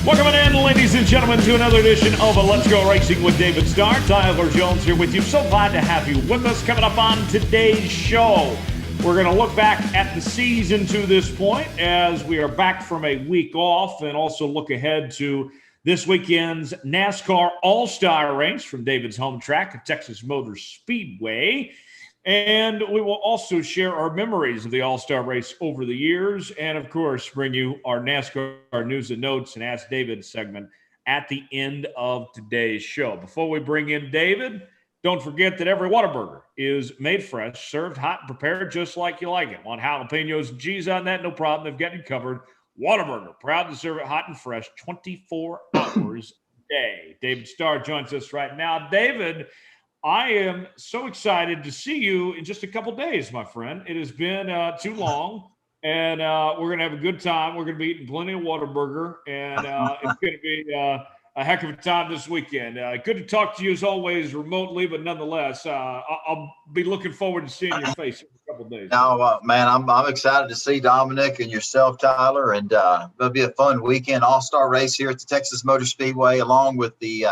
Welcome in, ladies and gentlemen, to another edition of Let's Go Racing with David Starr. Tyler Jones here with you. So glad to have you with us. Coming up on today's show, we're going to look back at the season to this point as we are back from a week off, and also look ahead to this weekend's NASCAR All-Star Race from David's home track at Texas Motor Speedway. And we will also share our memories of the All-Star Race over the years, and of course bring you our NASCAR News and Notes and Ask David segment at the end of today's show. Before we bring in David, don't forget that every Whataburger is made fresh, served hot, and prepared just like you like it. Want jalapenos and cheese on that? No problem. They've got you covered. Whataburger, proud to serve it hot and fresh 24 hours a day. David Starr joins us right now. David, I am so excited to see you in just a couple days, my friend. It has been too long, and we're going to have a good time. We're going to be eating plenty of Whataburger, and it's going to be a heck of a time this weekend. Good to talk to you as always remotely, but nonetheless, I'll be looking forward to seeing your face in a couple of days. No, man, I'm excited to see Dominic and yourself, Tyler, and it'll be a fun weekend. All-Star Race here at the Texas Motor Speedway, along with the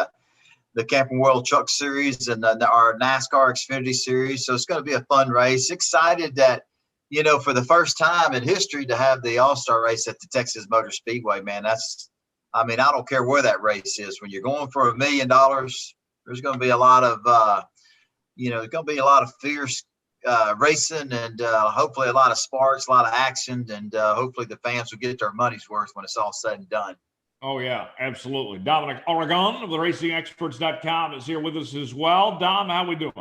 Camping World Truck Series and our NASCAR Xfinity Series. So it's going to be a fun race. Excited that, for the first time in history to have the All-Star Race at the Texas Motor Speedway, man. I don't care where that race is. When you're going for $1 million, there's going to be a lot of, there's going to be a lot of fierce racing, and hopefully a lot of sparks, a lot of action, and hopefully the fans will get their money's worth when it's all said and done. Oh, yeah, absolutely. Dominic Oregon of the RacingExperts.com is here with us as well. Dom, how we doing?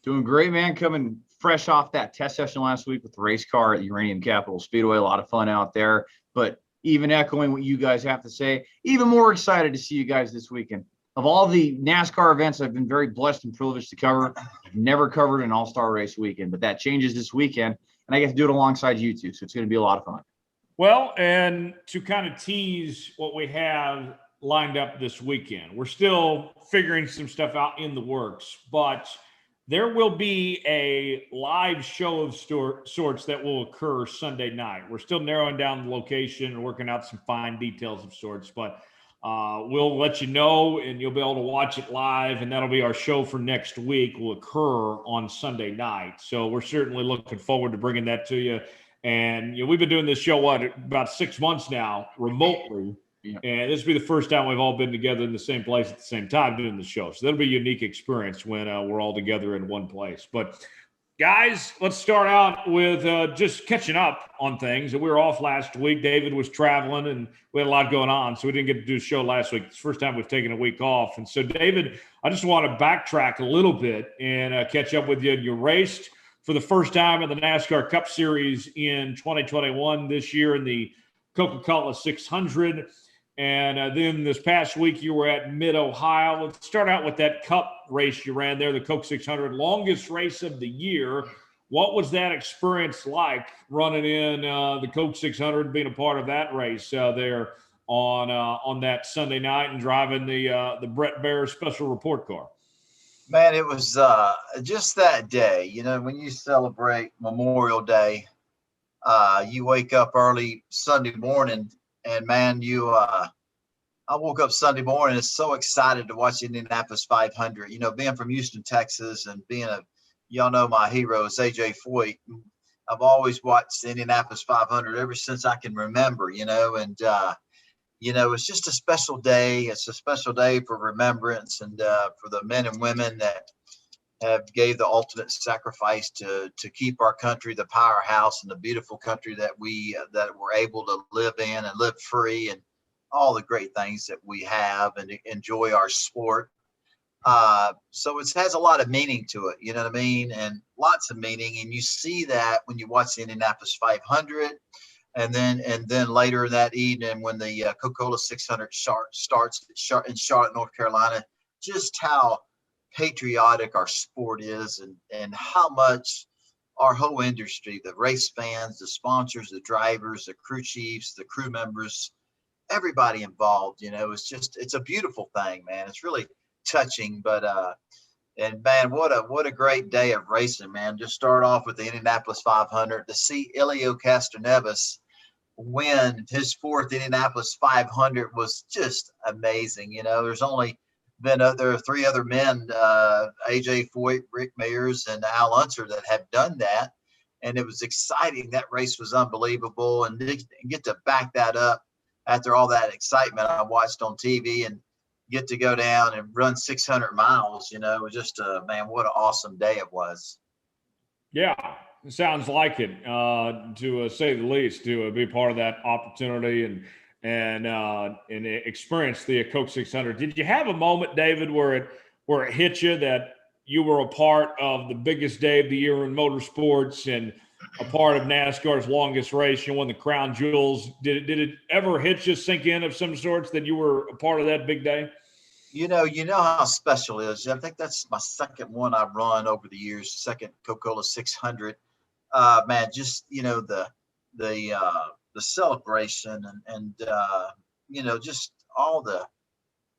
Doing great, man. Coming fresh off that test session last week with the race car at Uranium Capital Speedway. A lot of fun out there. But even echoing what you guys have to say, even more excited to see you guys this weekend. Of all the NASCAR events I've been very blessed and privileged to cover, I've never covered an All-Star Race weekend. But that changes this weekend, and I get to do it alongside you two. So it's going to be a lot of fun. Well, and to kind of tease what we have lined up this weekend, we're still figuring some stuff out in the works, but there will be a live show of sorts that will occur Sunday night. We're still narrowing down the location and working out some fine details of sorts, but we'll let you know, and you'll be able to watch it live, and that'll be our show for next week. Will occur on Sunday night. So we're certainly looking forward to bringing that to you. And we've been doing this show about 6 months now remotely, and this will be the first time we've all been together in the same place at the same time doing the show. So that'll be a unique experience when we're all together in one place. But guys, let's start out with just catching up on things. We were off last week. David was traveling, and we had a lot going on, so we didn't get to do a show last week. It's the first time we've taken a week off. And so, David, I just want to backtrack a little bit and catch up with you. You raced for the first time in the NASCAR Cup Series in 2021 this year in the Coca-Cola 600. And then this past week you were at Mid-Ohio. Let's start out with that Cup race you ran there, the Coke 600, longest race of the year. What was that experience like running in the Coke 600, being a part of that race there on that Sunday night and driving the Brett Baer special report car? Man, it was just that day. When you celebrate Memorial Day, you wake up early Sunday morning, and man, I woke up Sunday morning and so excited to watch Indianapolis 500. Being from Houston, Texas, and y'all know my hero is AJ Foyt. I've always watched the Indianapolis 500 ever since I can remember. It's just a special day. It's a special day for remembrance, and for the men and women that have gave the ultimate sacrifice to keep our country the powerhouse and the beautiful country that we're able to live in and live free, and all the great things that we have and enjoy our sport. So it has a lot of meaning to it, you know what I mean? And lots of meaning. And you see that when you watch the Indianapolis 500. And then later that evening, when the Coca-Cola 600 starts in Charlotte, North Carolina, just how patriotic our sport is, and how much our whole industry, the race fans, the sponsors, the drivers, the crew chiefs, the crew members, everybody involved, it's a beautiful thing, man. It's really touching, but And man, what a great day of racing, man. Just start off with the Indianapolis 500 to see Elio Castroneves win his fourth Indianapolis 500 was just amazing. There's only been there are three other men, AJ Foyt, Rick Mayers, and Al Unser, that have done that. And it was exciting. That race was unbelievable. And get to back that up after all that excitement I watched on TV and get to go down and run 600 miles, it was just, man, what an awesome day it was. Yeah, it sounds like it, to say the least, to be part of that opportunity and experience the Coke 600. Did you have a moment, David, where it hit you that you were a part of the biggest day of the year in motorsports and a part of NASCAR's longest race? You won the crown jewels. Did it ever hit you, sink in of some sorts, that you were a part of that big day? You know how special it is. I think that's my second one I've run over the years, second Coca-Cola 600. Man, just the celebration and just all the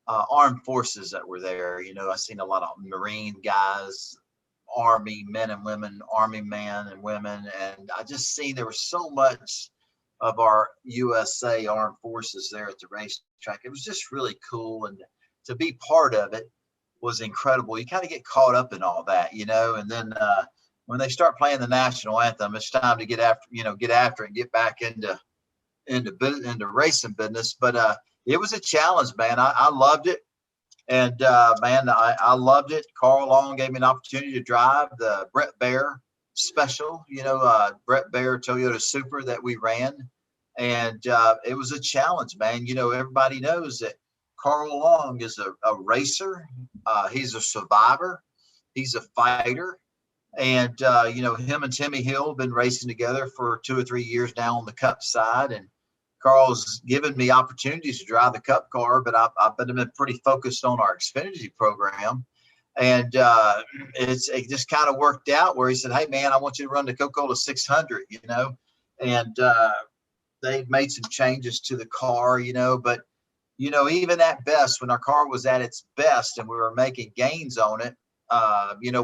armed forces that were there. I seen a lot of Marine guys, Army men and women, Army men and women, and I just seen there was so much of our USA Armed Forces there at the racetrack. It was just really cool, and to be part of it was incredible. You kind of get caught up in all that, and then when they start playing the national anthem, it's time to get after and get back into racing business. But it was a challenge, man. I loved it. And man, I loved it. Carl Long gave me an opportunity to drive the Brett Baer special, Brett Baer Toyota Super that we ran. And it was a challenge, man. Everybody knows that Carl Long is a racer. He's a survivor. He's a fighter. And, him and Timmy Hill have been racing together for 2 or 3 years now on the Cup side. And Carl's given me opportunities to drive the Cup car, but I've been pretty focused on our Xfinity program. And it just kind of worked out where he said, "Hey, man, I want you to run the Coca-Cola 600, And they made some changes to the car, but even at best, when our car was at its best and we were making gains on it,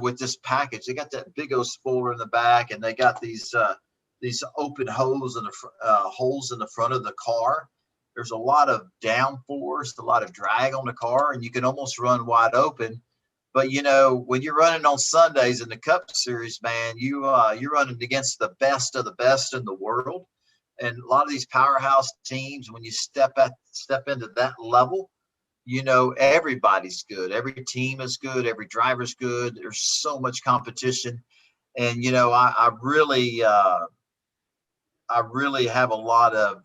with this package, they got that big old spoiler in the back, and they got these open holes in the front of the car. There's a lot of downforce, a lot of drag on the car, and you can almost run wide open. But when you're running on Sundays in the Cup Series, man, you're running against the best of the best in the world. And a lot of these powerhouse teams, when you step into that level, everybody's good. Every team is good. Every driver's good. There's so much competition. And, I really have a lot of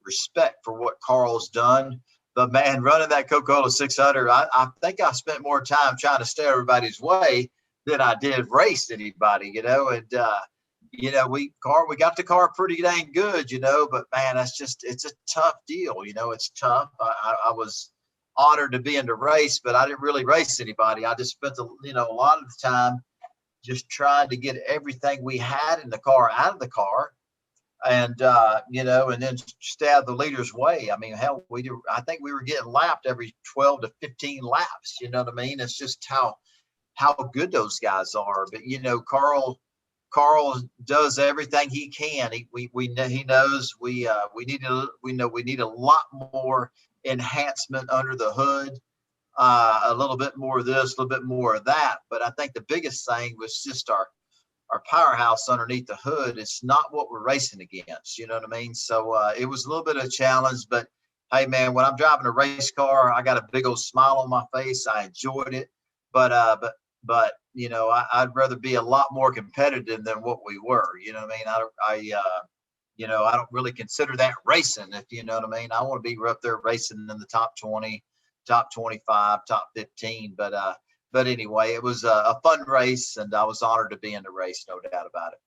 respect for what Carl's done. But, man, running that Coca-Cola 600, I think I spent more time trying to stay everybody's way than I did race anybody, And, we got the car pretty dang good, but, man, it's a tough deal. It's tough. I was honored to be in the race, but I didn't really race anybody. I just spent a lot of the time just trying to get everything we had in the car out of the car, and and then stay out of the leader's way. I mean, hell, I think we were getting lapped every 12 to 15 laps. You know what I mean? It's just how good those guys are. But Carl does everything he can. He knows we need a lot more enhancement under the hood. A little bit more of this, a little bit more of that. But I think the biggest thing was just our powerhouse underneath the hood. It's not what we're racing against. You know what I mean? So it was a little bit of a challenge. But hey, man, when I'm driving a race car, I got a big old smile on my face. I enjoyed it. But I'd rather be a lot more competitive than what we were. You know what I mean? I don't really consider that racing, if you know what I mean. I want to be up there racing in the top 20, top 25, top 15. But anyway, it was a fun race, and I was honored to be in the race, no doubt about it.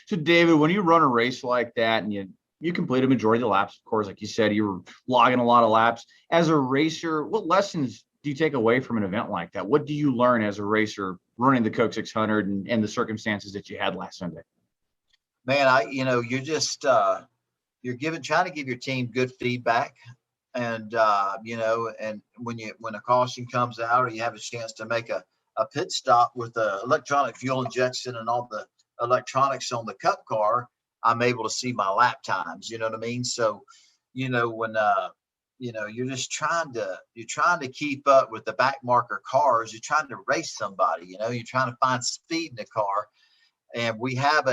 So, David, when you run a race like that and you complete a majority of the laps, of course, like you said, you were logging a lot of laps. As a racer, what lessons do you take away from an event like that? What do you learn as a racer running the Coke 600 and the circumstances that you had last Sunday? Man, you're just you're trying to give your team good feedback, and and when a caution comes out or you have a chance to make a a pit stop with the electronic fuel injection and all the electronics on the Cup car, I'm able to see my lap times. You know what I mean? So, when you're just trying to keep up with the back marker cars. You're trying to race somebody. You're trying to find speed in the car. And we have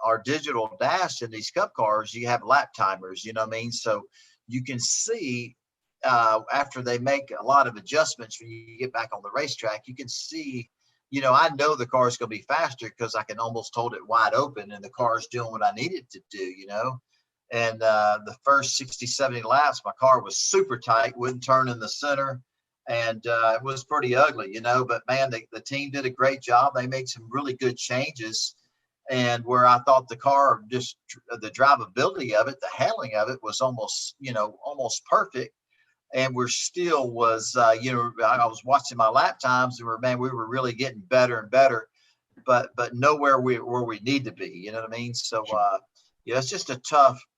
our digital dash in these Cup cars. You have lap timers. You know what I mean? So you can see after they make a lot of adjustments when you get back on the racetrack, you can see. I know the car is going to be faster because I can almost hold it wide open and the car is doing what I need it to do. And the first 60, 70 laps, my car was super tight, wouldn't turn in the center. And it was pretty ugly, but man, the team did a great job. They made some really good changes. And where I thought the car, just the drivability of it, the handling of it was almost perfect. And we're still was, I was watching my lap times and we were really getting better and better, but nowhere where we need to be. You know what I mean? So, it's just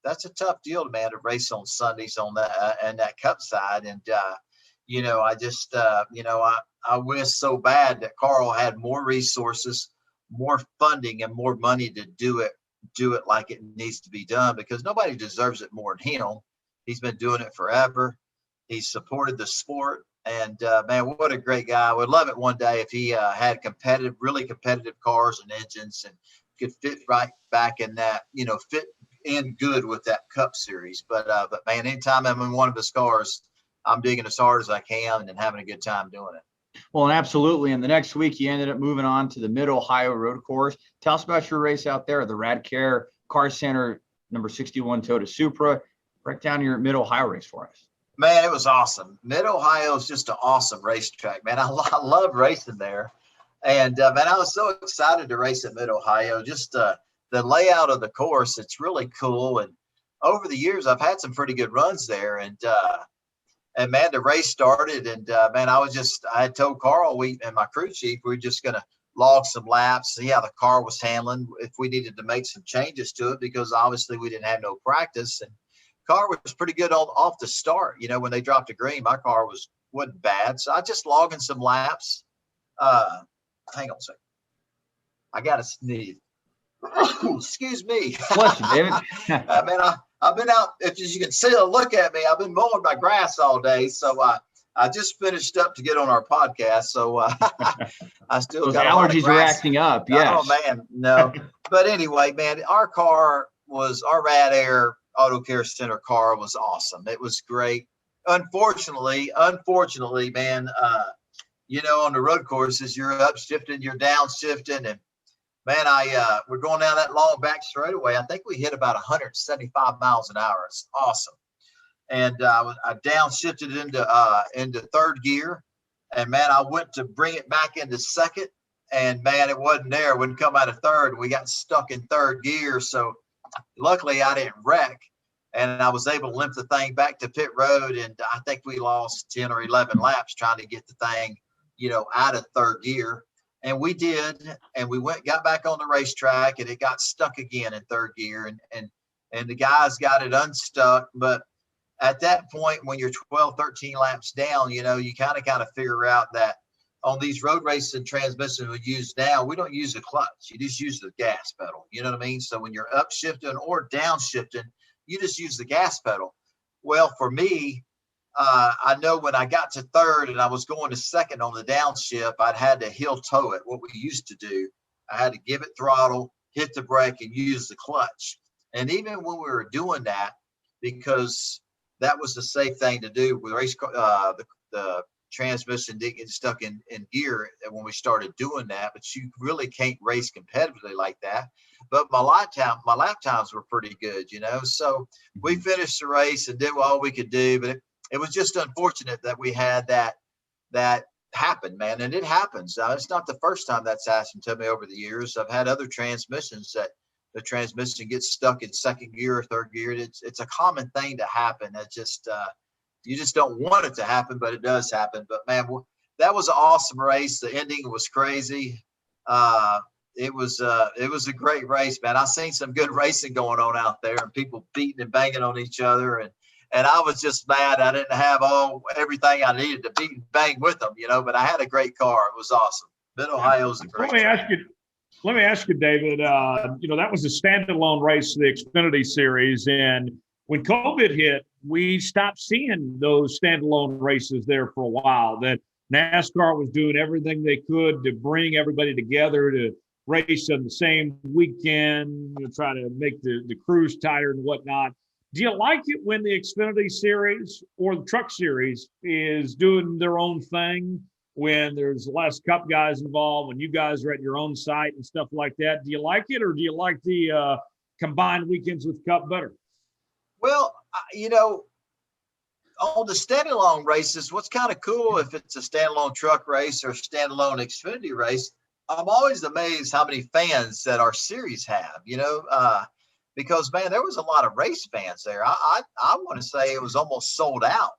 that's a tough deal, man, to race on Sundays on that and that Cup side. And, I just, I wish so bad that Carl had more resources, more funding, and more money to do it like it needs to be done, because nobody deserves it more than him. He's been doing it forever. He's supported the sport, and man, what a great guy. I would love it one day if he had really competitive cars and engines and could fit right back in that, fit in good with that Cup series. But man, anytime I'm in one of his cars, I'm digging as hard as I can and having a good time doing it. Well, and absolutely. And the next week, you ended up moving on to the Mid-Ohio Road Course. Tell us about your race out there, the Radcare Car Center number 61 Toyota Supra. Break down your Mid-Ohio race for us. Man, it was awesome. Mid-Ohio is just an awesome racetrack, man. I love racing there. And, man, I was so excited to race at Mid-Ohio. Just the layout of the course, it's really cool. And over the years, I've had some pretty good runs there. And man, the race started. And, man, I had told Carl and my crew chief, we were just going to log some laps, see how the car was handling, if we needed to make some changes to it, because obviously we didn't have no practice. And car was pretty good off the start. When they dropped a green, my car wasn't bad. So I just logging some laps. Hang on a second. I got to sneeze. Excuse me. Bless you, David. I've been out. As you can see, look at me. I've been mowing my grass all day. So I just finished up to get on our podcast. So I still Those got allergies are acting up. Yeah. Oh man, no. But anyway, man, our Rad Air Auto Care Center car was awesome. It was great. Unfortunately, man, on the road courses, you're upshifting, you're downshifting, and man, we're going down that long back straightaway. I think we hit about 175 miles an hour. It's awesome. And I downshifted into third gear, and man, I went to bring it back into second, and man, it wasn't there. It wouldn't come out of third. We got stuck in third gear, so luckily I didn't wreck, and I was able to limp the thing back to pit road. And I think we lost 10 or 11 laps trying to get the thing, out of third gear. And we did, and we got back on the racetrack, and it got stuck again in third gear, and the guys got it unstuck. But at that point, when you're 12, 13 laps down, you kind of figure out that on these road races and transmissions we use now, we don't use the clutch. You just use the gas pedal. You know what I mean? So when you're upshifting or downshifting, you just use the gas pedal. Well, for me, I know when I got to third and I was going to second on the downshift, I'd had to heel toe it, what we used to do. I had to give it throttle, hit the brake, and use the clutch. And even when we were doing that, because that was the safe thing to do with race car, the transmission didn't get stuck in gear when we started doing that, but you really can't race competitively like that. But my lap times were pretty good, so we finished the race and did all we could do, but it was just unfortunate that we had that happen, man. And it happens. It's not the first time that's happened to me over the years. I've had other transmissions that the transmission gets stuck in second gear or third gear. It's a common thing to happen. That just, you just don't want it to happen, but it does happen. But man, that was an awesome race. The ending was crazy. It was a great race, man. I've seen some good racing going on out there, and people beating and banging on each other. And I was just mad I didn't have everything I needed to beat and bang with them, but I had a great car. It was awesome. Mid-Ohio's a great track. Let me ask you, David, that was a standalone race, the Xfinity Series. And when COVID hit, we stopped seeing those standalone races there for a while. That NASCAR was doing everything they could to bring everybody together to race on the same weekend, try to make the crews tighter and whatnot. Do you like it when the Xfinity Series or the Truck Series is doing their own thing, when there's less Cup guys involved, when you guys are at your own site and stuff like that? Do you like it, or do you like the combined weekends with Cup better? Well, on the standalone races, what's kind of cool, if it's a standalone truck race or a standalone Xfinity race, I'm always amazed how many fans that our series have, because, man, there was a lot of race fans there. I want to say it was almost sold out.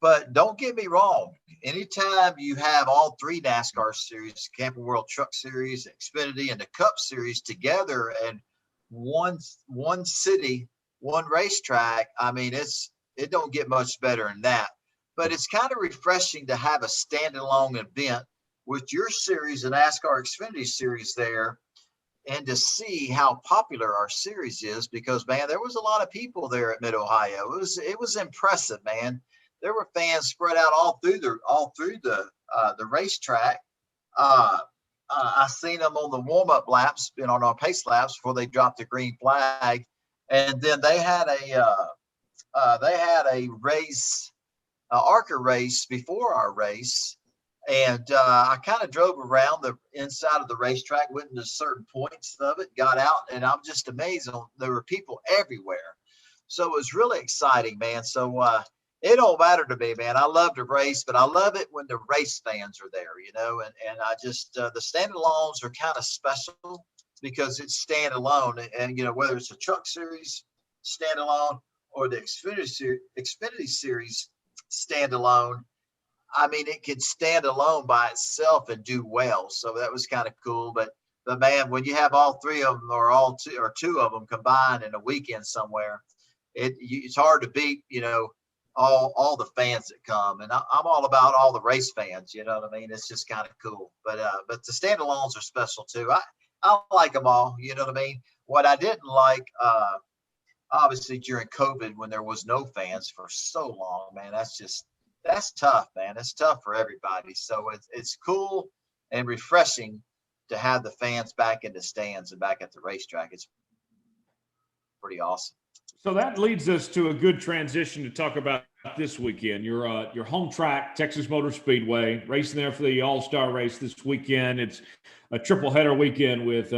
But don't get me wrong. Anytime you have all three NASCAR series, Camping World Truck Series, Xfinity, and the Cup Series together and one city, one racetrack, I mean, it don't get much better than that. But it's kind of refreshing to have a standalone event with your series, the NASCAR Xfinity Series there, and to see how popular our series is, because, man, there was a lot of people there at Mid-Ohio. It was impressive, man. There were fans spread out all through the racetrack. I seen them on the warm-up laps and on our pace laps before they dropped the green flag, and then they had a race, ARCA race before our race, and I kind of drove around the inside of the racetrack, went into certain points of it, got out, and I'm just amazed. There were people everywhere, so it was really exciting, man. So it don't matter to me, man. I love to race, but I love it when the race fans are there, and I just, the standalones are kind of special because it's standalone, and, whether it's a truck series standalone or the Xfinity series standalone, I mean, it could stand alone by itself and do well. So that was kind of cool. But man, when you have all three of them or two of them combined in a weekend somewhere, it's hard to beat, all the fans that come. And I'm all about all the race fans, you know what I mean? It's just kind of cool. But the standalones are special too. I like them all, you know what I mean? What I didn't like, obviously during COVID, when there was no fans for so long, man, that's tough, man. It's tough for everybody. So it's cool and refreshing to have the fans back in the stands and back at the racetrack. It's pretty awesome. So that leads us to a good transition to talk about this weekend. Your home track, Texas Motor Speedway, racing there for the All-Star Race this weekend. It's a triple header weekend with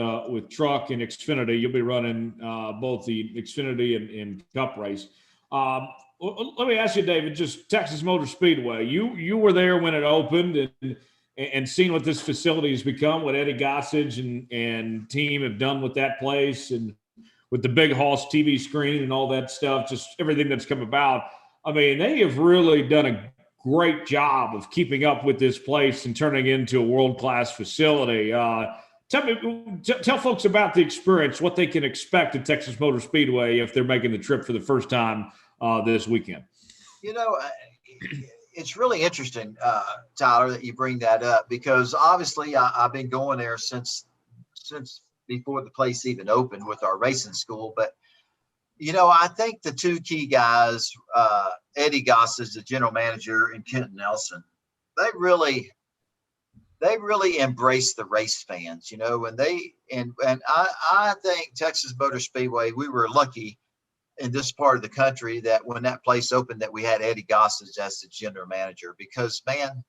truck and Xfinity. You'll be running both the Xfinity and Cup race. Let me ask you, David, just Texas Motor Speedway. You were there when it opened and seen what this facility has become, what Eddie Gossage and team have done with that place, and with the big Hoss TV screen and all that stuff, just everything that's come about. I mean, they have really done a great job of keeping up with this place and turning it into a world-class facility. Tell folks about the experience, what they can expect at Texas Motor Speedway if they're making the trip for the first time this weekend. It's really interesting, Tyler, that you bring that up, because obviously I've been going there since before the place even opened with our racing school. But, I think the two key guys, Eddie Gossage, the general manager, and Kenton Nelson, they really embrace the race fans, and I think Texas Motor Speedway, we were lucky in this part of the country that when that place opened, that we had Eddie Gossage as the general manager, because, man,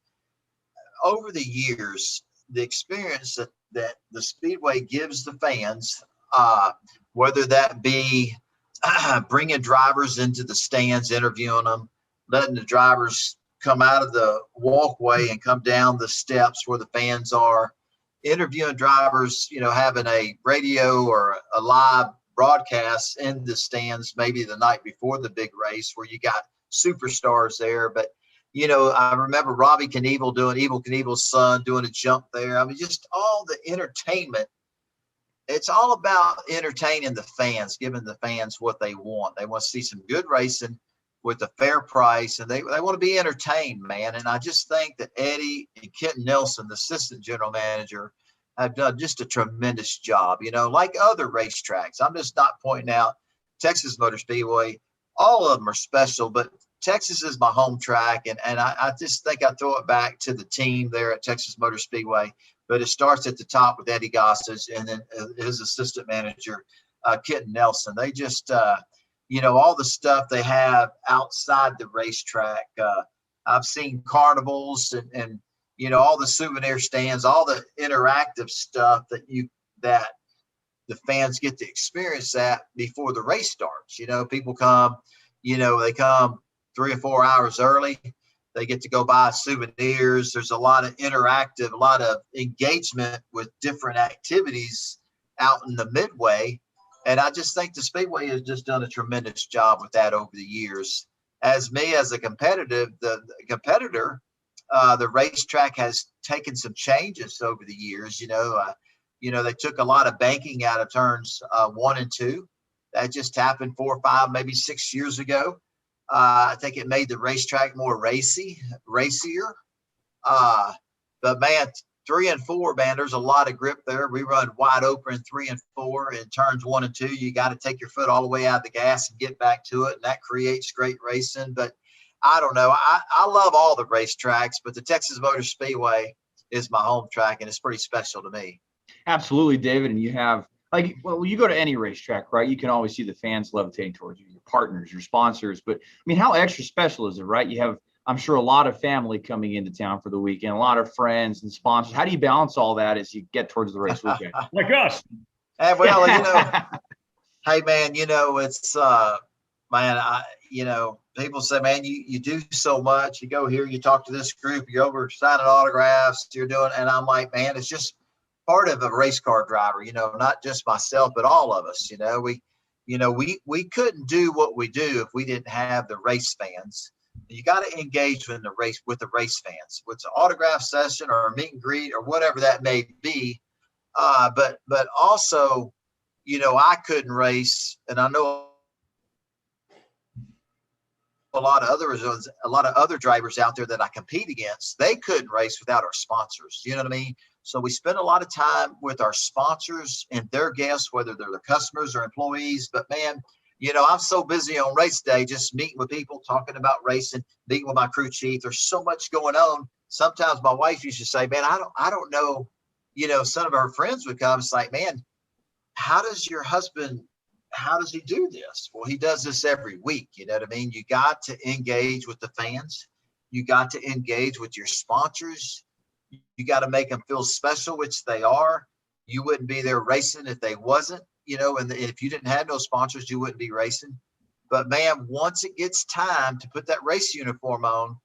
over the years, the experience that the Speedway gives the fans, whether that be bringing drivers into the stands, interviewing them, letting the drivers come out of the walkway and come down the steps where the fans are, interviewing drivers, having a radio or a live broadcast in the stands, maybe the night before the big race where you got superstars there. But, I remember Robbie Knievel Evel Knievel's son doing a jump there. I mean, just all the entertainment it's all about entertaining the fans, giving the fans what they want. They want to see some good racing with a fair price, and they want to be entertained, man. And I just think that Eddie and Kenton Nelson, the assistant general manager, have done just a tremendous job, like other racetracks. I'm just not pointing out Texas Motor Speedway. All of them are special, but Texas is my home track. And I just think I throw it back to the team there at Texas Motor Speedway. But it starts at the top with Eddie Gossage and then his assistant manager, Kenton Nelson. They just, all the stuff they have outside the racetrack. I've seen carnivals and all the souvenir stands, all the interactive stuff that the fans get to experience that before the race starts. People come, they come 3 or 4 hours early. They get to go buy souvenirs. There's a lot of interactive, a lot of engagement with different activities out in the midway. And I just think the Speedway has just done a tremendous job with that over the years. As a competitor, the racetrack has taken some changes over the years. They took a lot of banking out of turns 1 and 2. That just happened 4 or 5, maybe 6 years ago. I think it made the racetrack more racier. But man, 3 and 4, man, there's a lot of grip there. We run wide open in 3 and 4. In turns 1 and 2, you got to take your foot all the way out of the gas and get back to it. And that creates great racing. But I don't know. I love all the racetracks, but the Texas Motor Speedway is my home track, and it's pretty special to me. Absolutely, David. And you have, you go to any racetrack, right? You can always see the fans levitating towards you, your partners, your sponsors. But I mean, how extra special is it, right? You have, I'm sure, a lot of family coming into town for the weekend, a lot of friends and sponsors. How do you balance all that as you get towards the race weekend? Like us. And well, hey man, it's people say, man, you do so much. You go here, you talk to this group, you're over signing autographs, you're doing, and I'm like, man, it's just part of a race car driver, not just myself, but all of us. We couldn't do what we do if we didn't have the race fans. You got to engage with the race fans, with an autograph session or a meet and greet or whatever that may be. But also, I couldn't race, and I know a lot of other drivers out there that I compete against. They couldn't race without our sponsors. You know what I mean? So we spend a lot of time with our sponsors and their guests, whether they're the customers or employees. But man, I'm so busy on race day, just meeting with people, talking about racing, meeting with my crew chief. There's so much going on. Sometimes my wife used to say, man, I don't know, some of her friends would come. It's like, man, how does he do this? Well, he does this every week. You know what I mean? You got to engage with the fans. You got to engage with your sponsors. You got to make them feel special, which they are. You wouldn't be there racing if they wasn't, and if you didn't have no sponsors, you wouldn't be racing. But man, once it gets time to put that race uniform on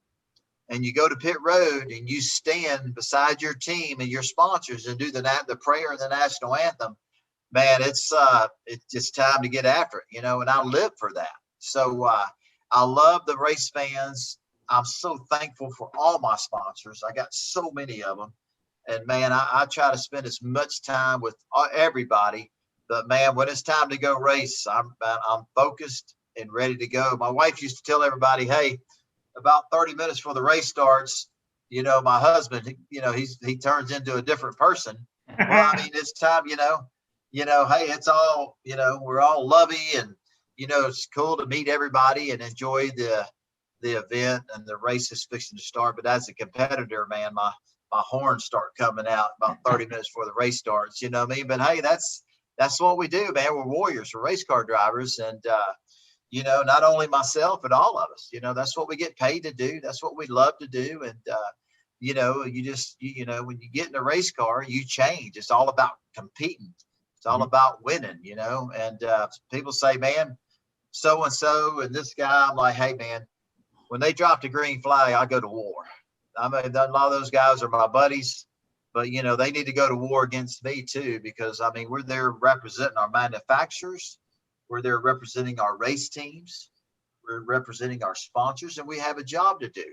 and you go to pit road and you stand beside your team and your sponsors and do the prayer and the national anthem, man, it's just time to get after it, and I live for that. So I love the race fans. I'm so thankful for all my sponsors. I got so many of them. And man, I try to spend as much time with everybody. But man, when it's time to go race, I'm focused and ready to go. My wife used to tell everybody, hey, about 30 minutes before the race starts, my husband, he turns into a different person. Well, I mean, it's time, hey, it's all, we're all lovey and, it's cool to meet everybody and enjoy the event and the race is fixing to start. But as a competitor, man, my horns start coming out about 30 minutes before the race starts, you know what I mean? But hey, that's what we do, man. We're warriors, we're race car drivers. And, not only myself, but all of us, that's what we get paid to do. That's what we love to do. And, you just, when you get in a race car, you change. It's all about competing. It's all about winning, and people say, man, so-and-so and this guy, I'm like, hey, man, when they drop the green flag, I go to war. I mean, a lot of those guys are my buddies, but, they need to go to war against me too, because, I mean, we're there representing our manufacturers. We're there representing our race teams. We're representing our sponsors, and we have a job to do.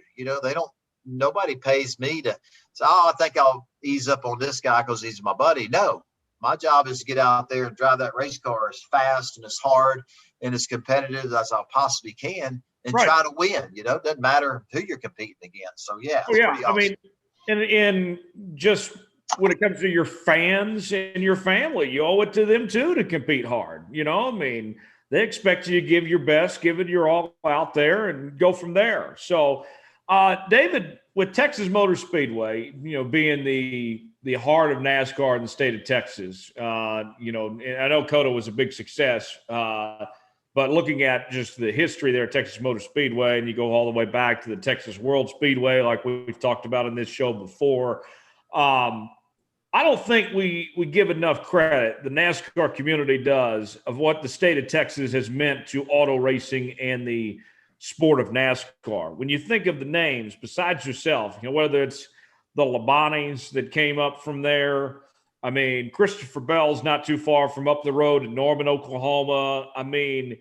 Nobody pays me to say, oh, I think I'll ease up on this guy because he's my buddy. No, My job is to get out there and drive that race car as fast and as hard and as competitive as I possibly can and Right. try to win. You know, it doesn't matter who you're competing against. So, yeah, Oh, it's yeah. pretty awesome. I mean, and just when it comes to your fans and your family, you owe it to them too to compete hard. You know, I mean, they expect you to give your best, give it your all out there, and go from there. So, David, with Texas Motor Speedway, you know, being the heart of NASCAR in the state of Texas, you know, and I know COTA was a big success, but looking at just the history there at Texas Motor Speedway, and you go all the way back to the Texas World Speedway, like we've talked about in this show before. I don't think we give enough credit, the NASCAR community does, of what the state of Texas has meant to auto racing and the sport of NASCAR. When you think of the names, besides yourself, you know, whether it's the Labanis that came up from there, I mean, Christopher Bell's not too far from up the road in Norman, Oklahoma. I mean,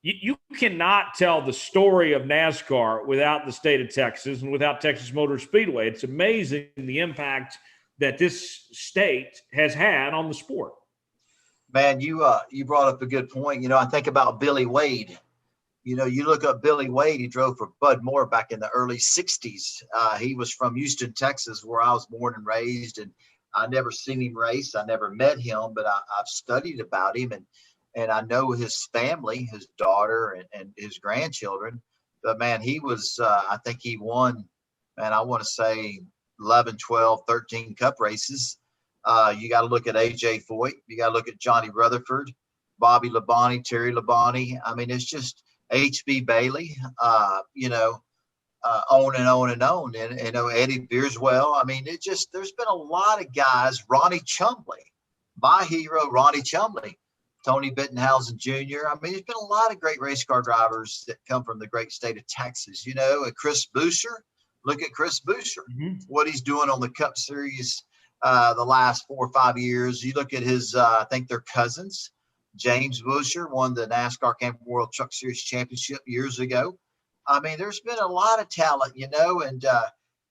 you cannot tell the story of NASCAR without the state of Texas and without Texas Motor Speedway. It's amazing the impact that this state has had on the sport. Man, you brought up a good point. You know, I think about Billy Wade. You know, you look up Billy Wade, he drove for Bud Moore back in the early 60s. He was from Houston, Texas, where I was born and raised. And I never seen him race. I never met him, but I've studied about him. And I know his family, his daughter and his grandchildren. But, man, he was, I think he won, man, I want to say 11, 12, 13 cup races. You got to look at A.J. Foyt. You got to look at Johnny Rutherford, Bobby Labonte, Terry Labonte. I mean, it's just H.B. Bailey, you know, on and on and on. And, you know, Eddie Beerswell. I mean, it just, there's been a lot of guys. Ronnie Chumley, my hero, Ronnie Chumley, Tony Bittenhausen Jr. I mean, there's been a lot of great race car drivers that come from the great state of Texas, you know, and Chris Buescher. Look at Chris Buescher, what he's doing on the Cup Series the last 4 or 5 years. You look at his, I think they're cousins. James Buescher won the NASCAR Camping World Truck Series Championship years ago. I mean, there's been a lot of talent, you know, and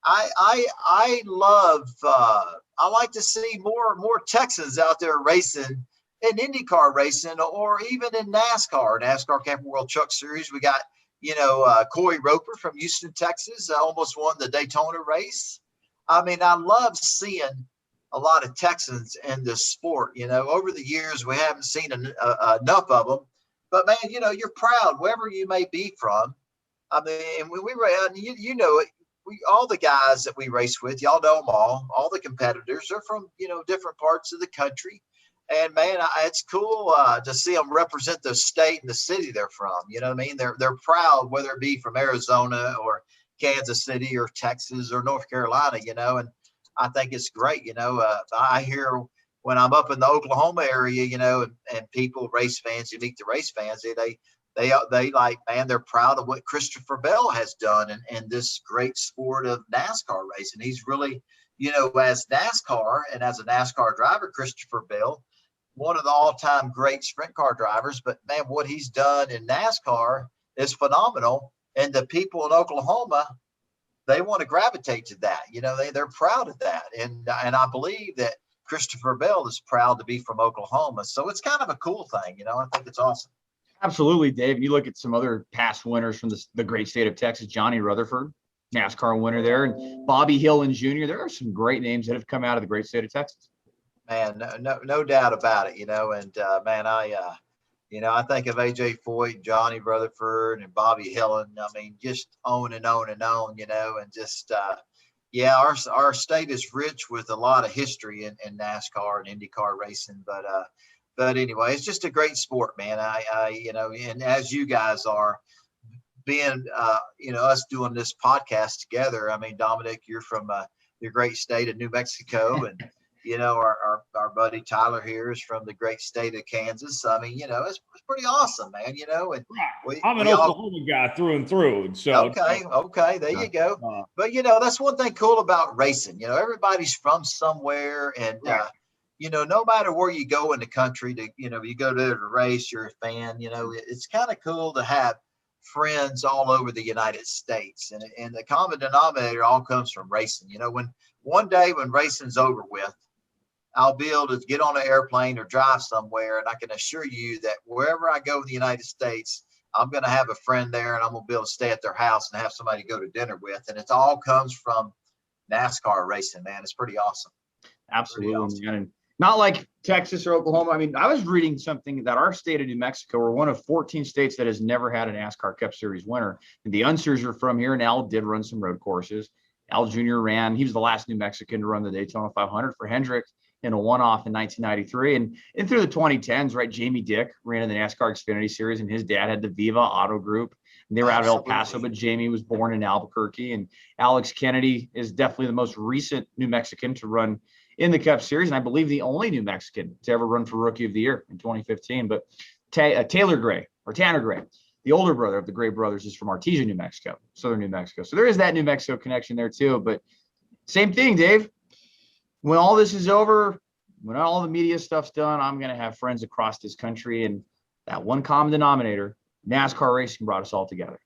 I love, I like to see more Texans out there racing in IndyCar racing or even in NASCAR Camping World Truck Series. We got, you know, Corey Roper from Houston, Texas, almost won the Daytona race. I mean, I love seeing a lot of Texans in this sport. You know, over the years, we haven't seen enough of them. But, man, you know, you're proud wherever you may be from. I mean, when you know it, all the guys that we race with, y'all know them all the competitors are from, you know, different parts of the country. And, man, it's cool to see them represent the state and the city they're from. You know what I mean? They're proud, whether it be from Arizona or Kansas City or Texas or North Carolina, you know, and I think it's great. You know, I hear when I'm up in the Oklahoma area, you know, and people, race fans, you meet the race fans, they like, man, they're proud of what Christopher Bell has done in this great sport of NASCAR racing. He's really, you know, as NASCAR and as a NASCAR driver, Christopher Bell, one of the all-time great sprint car drivers. But, man, what he's done in NASCAR is phenomenal. And the people in Oklahoma, they want to gravitate to that. You know, they're proud of that. And I believe that Christopher Bell is proud to be from Oklahoma. So it's kind of a cool thing. You know, I think it's awesome. Absolutely, Dave. You look at some other past winners from the great state of Texas, Johnny Rutherford, NASCAR winner there, and Bobby Hillin Jr. There are some great names that have come out of the great state of Texas. Man, no doubt about it, you know, and man, you know, I think of AJ Foyt, Johnny Rutherford, and Bobby Hillin. I mean, just on and on and on, you know, and just, yeah, our state is rich with a lot of history in NASCAR and IndyCar racing, but anyway, it's just a great sport, man. You know, and as you guys are being, you know, us doing this podcast together. I mean, Dominic, you're from your great state of New Mexico, and you know, our buddy Tyler here is from the great state of Kansas. I mean, you know, it's pretty awesome, man. You know, and I'm an Oklahoma guy through and through. And so okay, there you go. But you know, that's one thing cool about racing. You know, everybody's from somewhere, and you know, no matter where you go in the country, you know, you go to the race, you're a fan. You know, it's kind of cool to have friends all over the United States, and the common denominator all comes from racing. You know, when one day when racing's over with, I'll be able to get on an airplane or drive somewhere. And I can assure you that wherever I go in the United States, I'm going to have a friend there, and I'm going to be able to stay at their house and have somebody to go to dinner with. And it all comes from NASCAR racing, man. It's pretty awesome. Absolutely. Pretty awesome. And not like Texas or Oklahoma. I mean, I was reading something that our state of New Mexico, we're one of 14 states that has never had a NASCAR Cup Series winner. And the Unsers are from here, and Al did run some road courses. Al Jr. ran, he was the last New Mexican to run the Daytona 500 for Hendrick in a one-off in 1993. And through the 2010s, right, Jamie Dick ran in the NASCAR Xfinity Series, and his dad had the Viva Auto Group. And they were out of El Paso, but Jamie was born in Albuquerque. And Alex Kennedy is definitely the most recent New Mexican to run in the Cup Series, and I believe the only New Mexican to ever run for Rookie of the Year in 2015. But Tanner Gray, the older brother of the Gray brothers, is from Artesia, New Mexico, southern New Mexico. So there is that New Mexico connection there too. But same thing, Dave. When all this is over, when all the media stuff's done, I'm going to have friends across this country, and that one common denominator, NASCAR racing, brought us all together.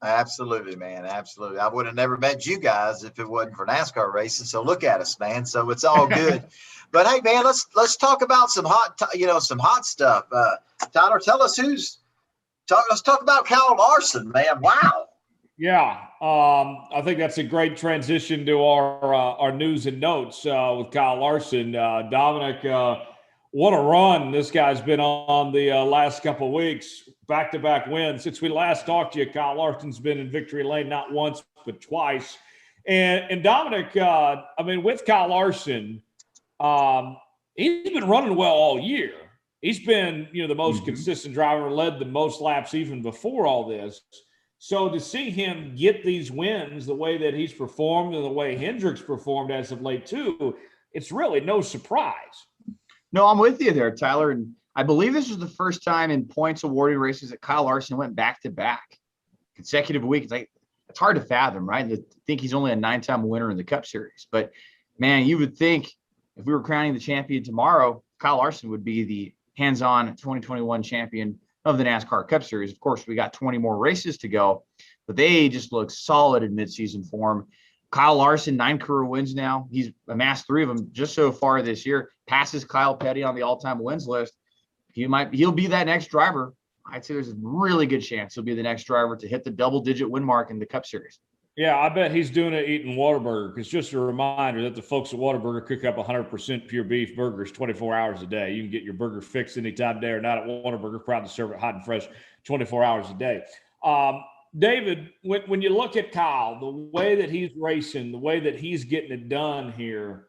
Absolutely, man. Absolutely. I would have never met you guys if it wasn't for NASCAR racing. So look at us, man. So it's all good. But hey, man, let's talk about some hot stuff. Tyler, tell us let's talk about Kyle Larson, man. Wow. Yeah, I think that's a great transition to our news and notes with Kyle Larson. Dominic, what a run this guy's been on the last couple of weeks, back-to-back wins. Since we last talked to you, Kyle Larson's been in victory lane not once but twice. And Dominic, I mean, with Kyle Larson, he's been running well all year. He's been, the most consistent driver, led the most laps even before all this. So to see him get these wins the way that he's performed and the way Hendrick's performed as of late too, it's really no surprise. No, I'm with you there, Tyler. And I believe this was the first time in points awarded races that Kyle Larson went back-to-back consecutive weeks. It's hard to fathom, right? To think he's only a 9-time winner in the Cup Series. But, man, you would think if we were crowning the champion tomorrow, Kyle Larson would be the hands-on 2021 champion of the NASCAR Cup Series. Of course, we got 20 more races to go, but they just look solid in midseason form. Kyle Larson, 9 career wins now. He's amassed 3 of them just so far this year. Passes Kyle Petty on the all-time wins list. He'll be that next driver. I'd say there's a really good chance he'll be the next driver to hit the double-digit win mark in the Cup Series. Yeah, I bet he's doing it eating Whataburger, because just a reminder that the folks at Whataburger cook up 100% pure beef burgers 24 hours a day. You can get your burger fixed anytime, day or night at Whataburger. Proud to serve it hot and fresh 24 hours a day. David, when you look at Kyle, the way that he's racing, the way that he's getting it done here,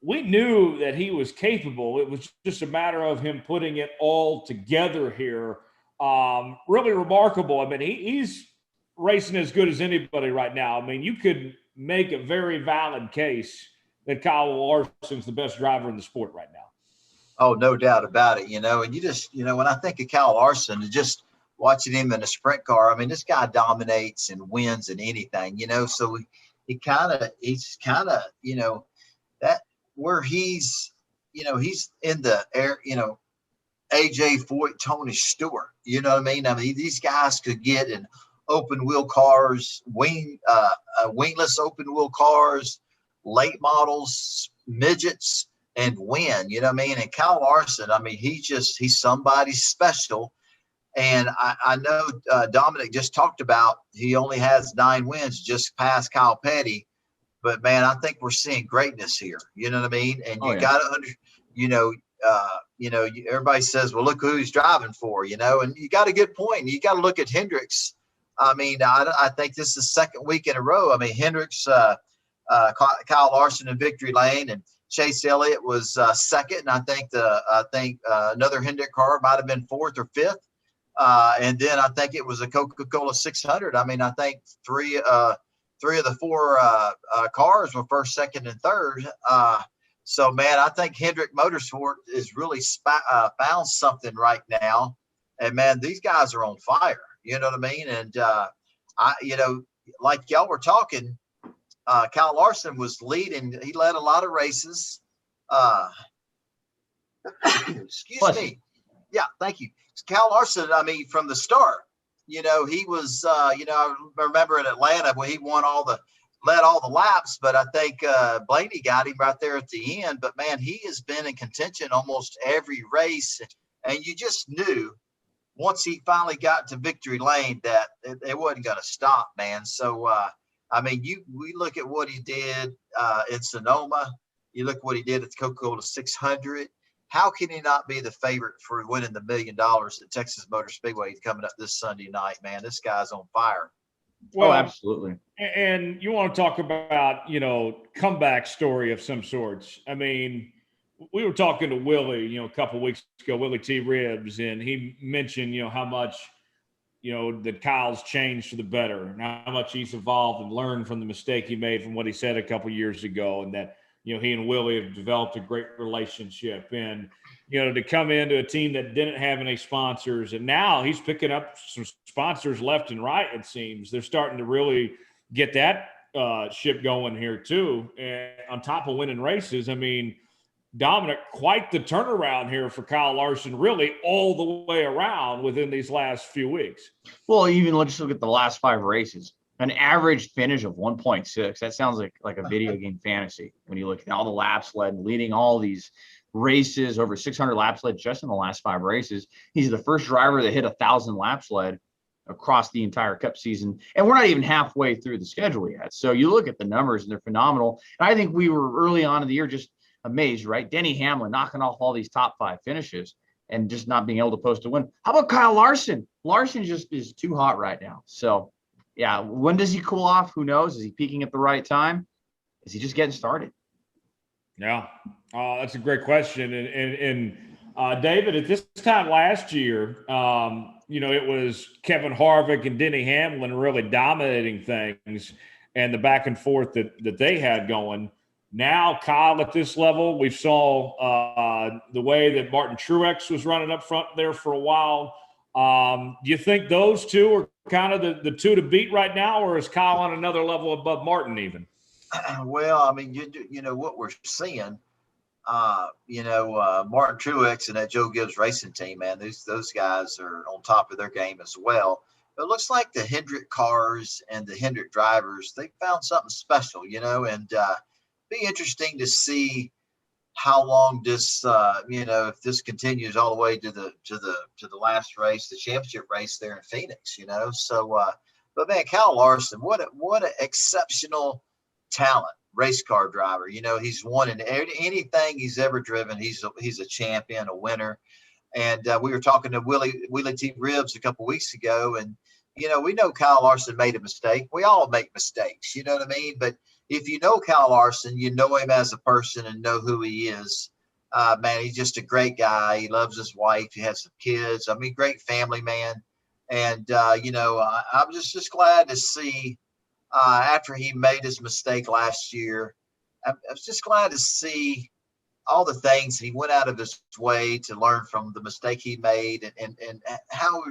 we knew that he was capable. It was just a matter of him putting it all together here. Really remarkable. I mean, he's racing as good as anybody right now. I mean, you could make a very valid case that Kyle Larson's the best driver in the sport right now. Oh, no doubt about it. And you just, when I think of Kyle Larson, just watching him in a sprint car, I mean, this guy dominates and wins in anything, so he's kind of, that where he's in the air, AJ Foyt, Tony Stewart, you know what I mean? I mean, these guys could get in open wheel cars, wingless open wheel cars, late models, midgets, and win, you know what I mean? And Kyle Larson, I mean, he's somebody special. And I know Dominic just talked about he only has 9 wins, just past Kyle Petty. But, man, I think we're seeing greatness here. You know what I mean? And you got to, everybody says, well, look who he's driving for, and you got a good point. You got to look at Hendrick's. I mean, I think this is the second week in a row. I mean, Hendrick's, Kyle Larson in victory lane, and Chase Elliott was second. And I think another Hendrick car might have been 4th or 5th. And then I think it was a Coca-Cola 600. I mean, I think three of the 4 cars were 1st, 2nd, and 3rd. So, man, I think Hendrick Motorsport is really found something right now. And, man, these guys are on fire. You know what I mean? And, like y'all were talking, Kyle Larson was leading. He led a lot of races. Excuse me. Yeah, thank you. Kyle Larson, I mean, from the start, he was, I remember in Atlanta when he won all the led all the laps, but I think Blaney got him right there at the end. But man, he has been in contention almost every race, and you just knew once he finally got to victory lane that it wasn't going to stop, man. So I mean, we look at what he did in Sonoma. You look what he did at the Coca-Cola 600. How can he not be the favorite for winning the $1 million at Texas Motor Speedway coming up this Sunday night, man? This guy's on fire. Well, absolutely. And you want to talk about, comeback story of some sorts. I mean, we were talking to Willie, a couple of weeks ago, Willie T. Ribbs, and he mentioned, how much, that Kyle's changed for the better and how much he's evolved and learned from the mistake he made from what he said a couple of years ago. And that, he and Willie have developed a great relationship. And, to come into a team that didn't have any sponsors, and now he's picking up some sponsors left and right, it seems. They're starting to really get that ship going here too. And on top of winning races, I mean, Dominic, quite the turnaround here for Kyle Larson, really all the way around within these last few weeks. Well, even let's look at the last 5 races. An average finish of 1.6. That sounds like a video game fantasy when you look at all the laps led and leading all these races, over 600 laps led just in the last 5 races. He's the first driver that hit 1,000 laps led across the entire Cup season. And we're not even halfway through the schedule yet. So you look at the numbers and they're phenomenal. And I think we were early on in the year just amazed, right? Denny Hamlin knocking off all these top 5 finishes and just not being able to post a win. How about Kyle Larson? Larson just is too hot right now. So yeah, when does he cool off? Who knows? Is he peaking at the right time? Is he just getting started? Yeah, that's a great question. And David, at this time last year, it was Kevin Harvick and Denny Hamlin really dominating things and the back and forth that they had going. Now, Kyle, at this level, we saw the way that Martin Truex was running up front there for a while. Do you think those two are kind of the two to beat right now, or is Kyle on another level above Martin even? Well, I mean, you know what we're seeing. Martin Truex and that Joe Gibbs racing team, man, those guys are on top of their game as well. But it looks like the Hendrick cars and the Hendrick drivers, they found something special, and be interesting to see how long this, if this continues all the way to the last race, the championship race there in Phoenix, So, but man, Kyle Larson, what an exceptional talent, race car driver. He's won in anything he's ever driven. He's a champion, a winner. And we were talking to Willie T. Ribbs a couple weeks ago, and we know Kyle Larson made a mistake. We all make mistakes, you know what I mean? But if you know Kyle Larson, you know him as a person and know who he is. Man, he's just a great guy. He loves his wife. He has some kids. I mean, great family man. And I'm just glad to see after he made his mistake last year. I was just glad to see all the things he went out of his way to learn from the mistake he made, and how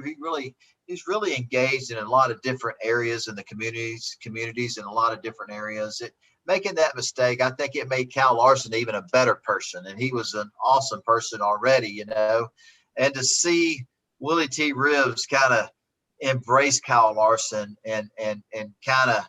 he's really engaged in a lot of different areas in the communities in a lot of different areas. Making that mistake, I think it made Kyle Larson even a better person, and he was an awesome person already, and to see Willie T. Ribbs kind of embrace Kyle Larson and kind of,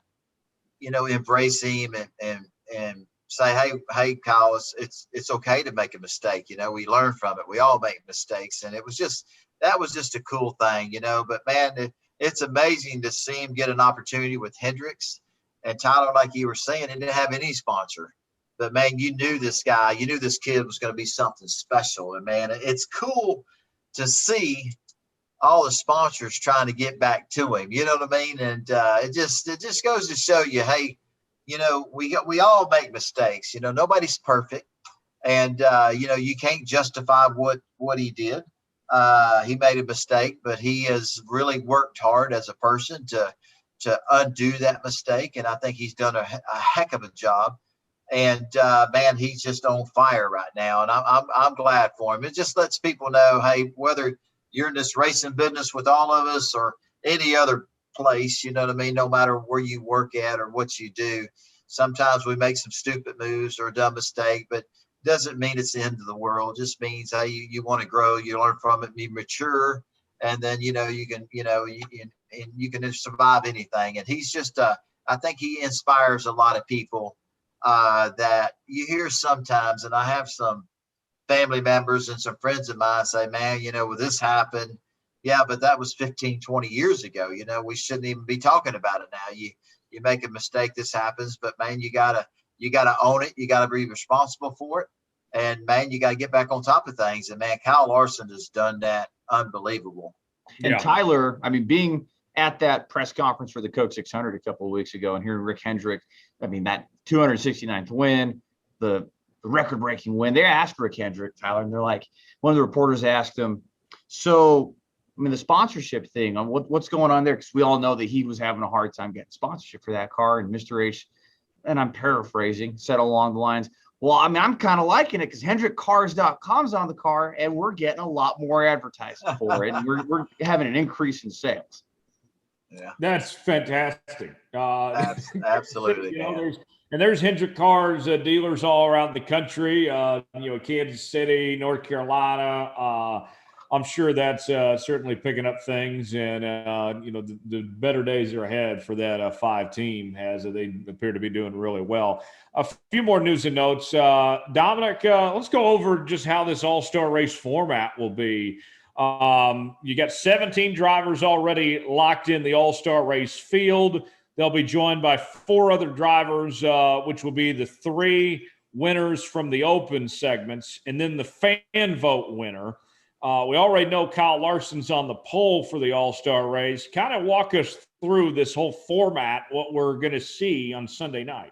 embrace him and say, hey, Kyle, it's okay to make a mistake. We learn from it. We all make mistakes. And that was just a cool thing, but man, it's amazing to see him get an opportunity with Hendricks and Tyler. Like you were saying, he didn't have any sponsor, but man, you knew this guy, you knew this kid was going to be something special. And man, it's cool to see all the sponsors trying to get back to him. You know what I mean? And it just goes to show you, hey, we all make mistakes. Nobody's perfect, and you can't justify what he did. He made a mistake, but he has really worked hard as a person to undo that mistake, and I think he's done a heck of a job. And man, he's just on fire right now, and I'm glad for him. It just lets people know, hey, whether you're in this racing business with all of us or any other place, you know what I mean? No matter where you work at or what you do, sometimes we make some stupid moves or a dumb mistake, but doesn't mean it's the end of the world. It just means, hey, you want to grow, you learn from it, be mature, and then you can survive anything. And he's just a I think he inspires a lot of people that you hear sometimes, and I have some family members and some friends of mine say, man, will this happen? Yeah, but that was 15, 20 years ago. We shouldn't even be talking about it now. You make a mistake, this happens, but man, you gotta own it. You gotta be responsible for it. And man, you gotta get back on top of things. And man, Kyle Larson has done that unbelievable. And Yeah. Tyler, I mean, being at that press conference for the Coke 600 a couple of weeks ago and hearing Rick Hendrick, I mean, that 269th win, the record-breaking win, they asked Rick Hendrick, Tyler, and they're like, one of the reporters asked him, so, I mean, the sponsorship thing, on what's going on there? Because we all know that he was having a hard time getting sponsorship for that car. And Mr. H, and I'm paraphrasing, said along the lines, well, I mean, I'm kind of liking it because HendrickCars.com's on the car and we're getting a lot more advertising for it. And we're having an increase in sales. Yeah, That's fantastic. absolutely. There's Hendrick Cars dealers all around the country. Kansas City, North Carolina. I'm sure that's certainly picking up things, and the better days are ahead for that 5 team as they appear to be doing really well. A few more news and notes. Dominic, let's go over just how this All-Star Race format will be. You got 17 drivers already locked in the All-Star Race field. They'll be joined by 4 other drivers, which will be the 3 winners from the open segments, and then the fan vote winner. We already know Kyle Larson's on the pole for the All-Star Race. Kind of walk us through this whole format, what we're going to see on Sunday night.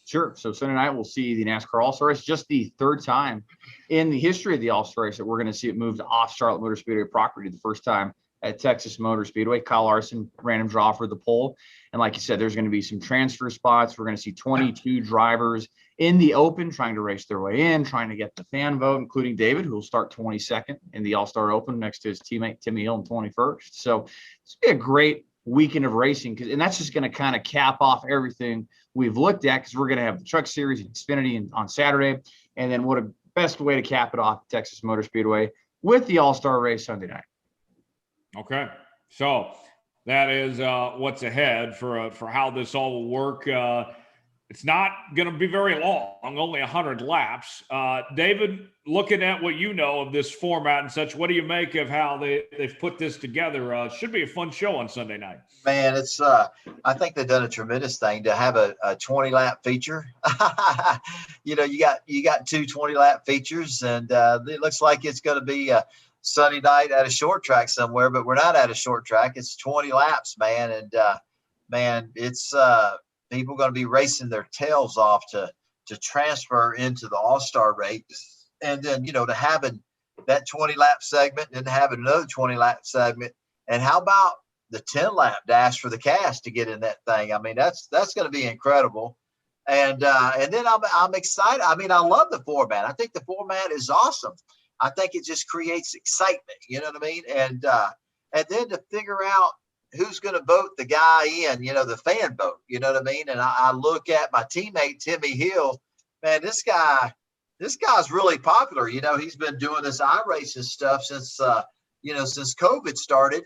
Sure. So Sunday night, we'll see the NASCAR All-Star Race, just the 3rd time in the history of the All-Star Race that we're going to see it move to off Charlotte Motor Speedway property. The first time at Texas Motor Speedway. Kyle Larson, random draw for the pole. And like you said, there's going to be some transfer spots. We're going to see 22 drivers in the open trying to race their way in, trying to get the fan vote, including David, who will start 22nd in the All-Star Open next to his teammate Timmy Hill in 21st. So it's going to be a great weekend of racing, and that's just going to kind of cap off everything we've looked at, because we're going to have the Truck Series and Xfinity on Saturday, and then what a best way to cap it off, Texas Motor Speedway with the All-Star Race Sunday night. Okay, so that is what's ahead for how this all will work. It's not going to be very long, only 100 laps. David, looking at what you know of this format and such, what do you make of how they've put this together? Should be a fun show on Sunday night. Man, it's I think they've done a tremendous thing to have a 20-lap feature. You got 2 20-lap features, and it looks like it's going to be a Sunday night at a short track somewhere, but we're not at a short track. It's 20 laps, man, and man, it's people going to be racing their tails off to transfer into the All-Star Race. And then, to having that 20-lap segment and having another 20-lap segment. And how about the 10-lap dash for the cast to get in that thing? I mean, that's going to be incredible. And then I'm excited. I mean, I love the format. I think the format is awesome. I think it just creates excitement. You know what I mean? And then to figure out who's going to vote the guy in, the fan vote, you know what I mean? And I look at my teammate, Timmy Hill, man, this guy's really popular. He's been doing this iRacing stuff since COVID started.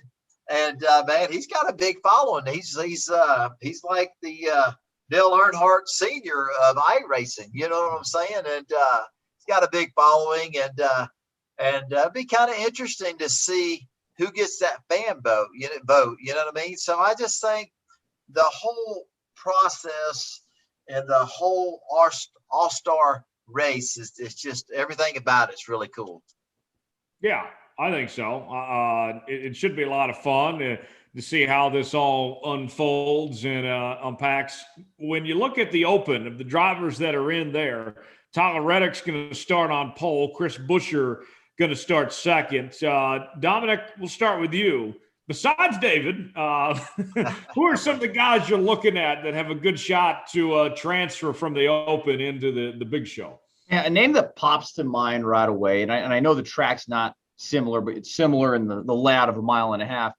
And man, he's got a big following. He's like the Dale Earnhardt Sr. of iRacing, you know what I'm saying? And he's got a big following, and it'd be kind of interesting to see who gets that fan vote, you know what I mean? So I just think the whole process and the whole All-Star Race is just everything about it's really cool. Yeah, I think so. It should be a lot of fun to see how this all unfolds and unpacks. When you look at the open of the drivers that are in there, Tyler Reddick's going to start on pole. Chris Buescher going to start second. Dominic, we'll start with you. Besides David, who are some of the guys you're looking at that have a good shot to transfer from the open into the big show? Yeah, a name that pops to mind right away, and I know the track's not similar, but it's similar in the layout of a 1.5 miles.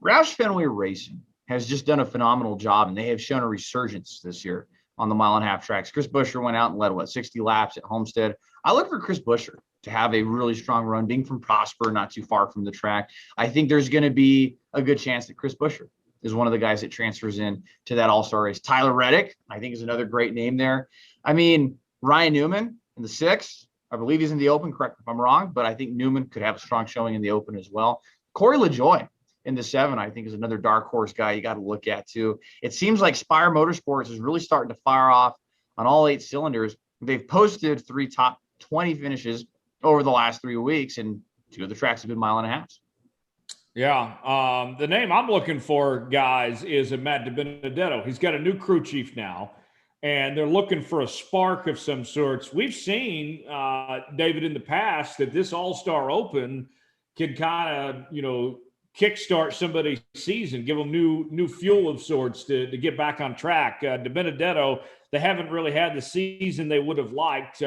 Roush Fenway Racing has just done a phenomenal job, and they have shown a resurgence this year on the 1.5 mile tracks. Chris Buescher went out and led 60 laps at Homestead. I look for Chris Buescher to have a really strong run, being from Prosper, not too far from the track. I think there's going to be a good chance that Chris Buescher is one of the guys that transfers in to that All-Star race. Tyler Reddick, I think, is another great name there. I mean, Ryan Newman in the 6, I believe he's in the Open. Correct me if I'm wrong, but I think Newman could have a strong showing in the Open as well. Corey LaJoie in the 7, I think, is another dark horse guy you got to look at too. It seems like Spire Motorsports is really starting to fire off on all 8 cylinders. They've posted 3 top 20 finishes over the last 3 weeks, and 2 of the tracks have been 1.5 miles. Yeah. The name I'm looking for, guys, is a Matt DiBenedetto. He's got a new crew chief now, and they're looking for a spark of some sorts. We've seen, David, in the past that this All-Star Open can kind of, kickstart somebody's season, give them new fuel of sorts to get back on track. DiBenedetto, they haven't really had the season they would have liked.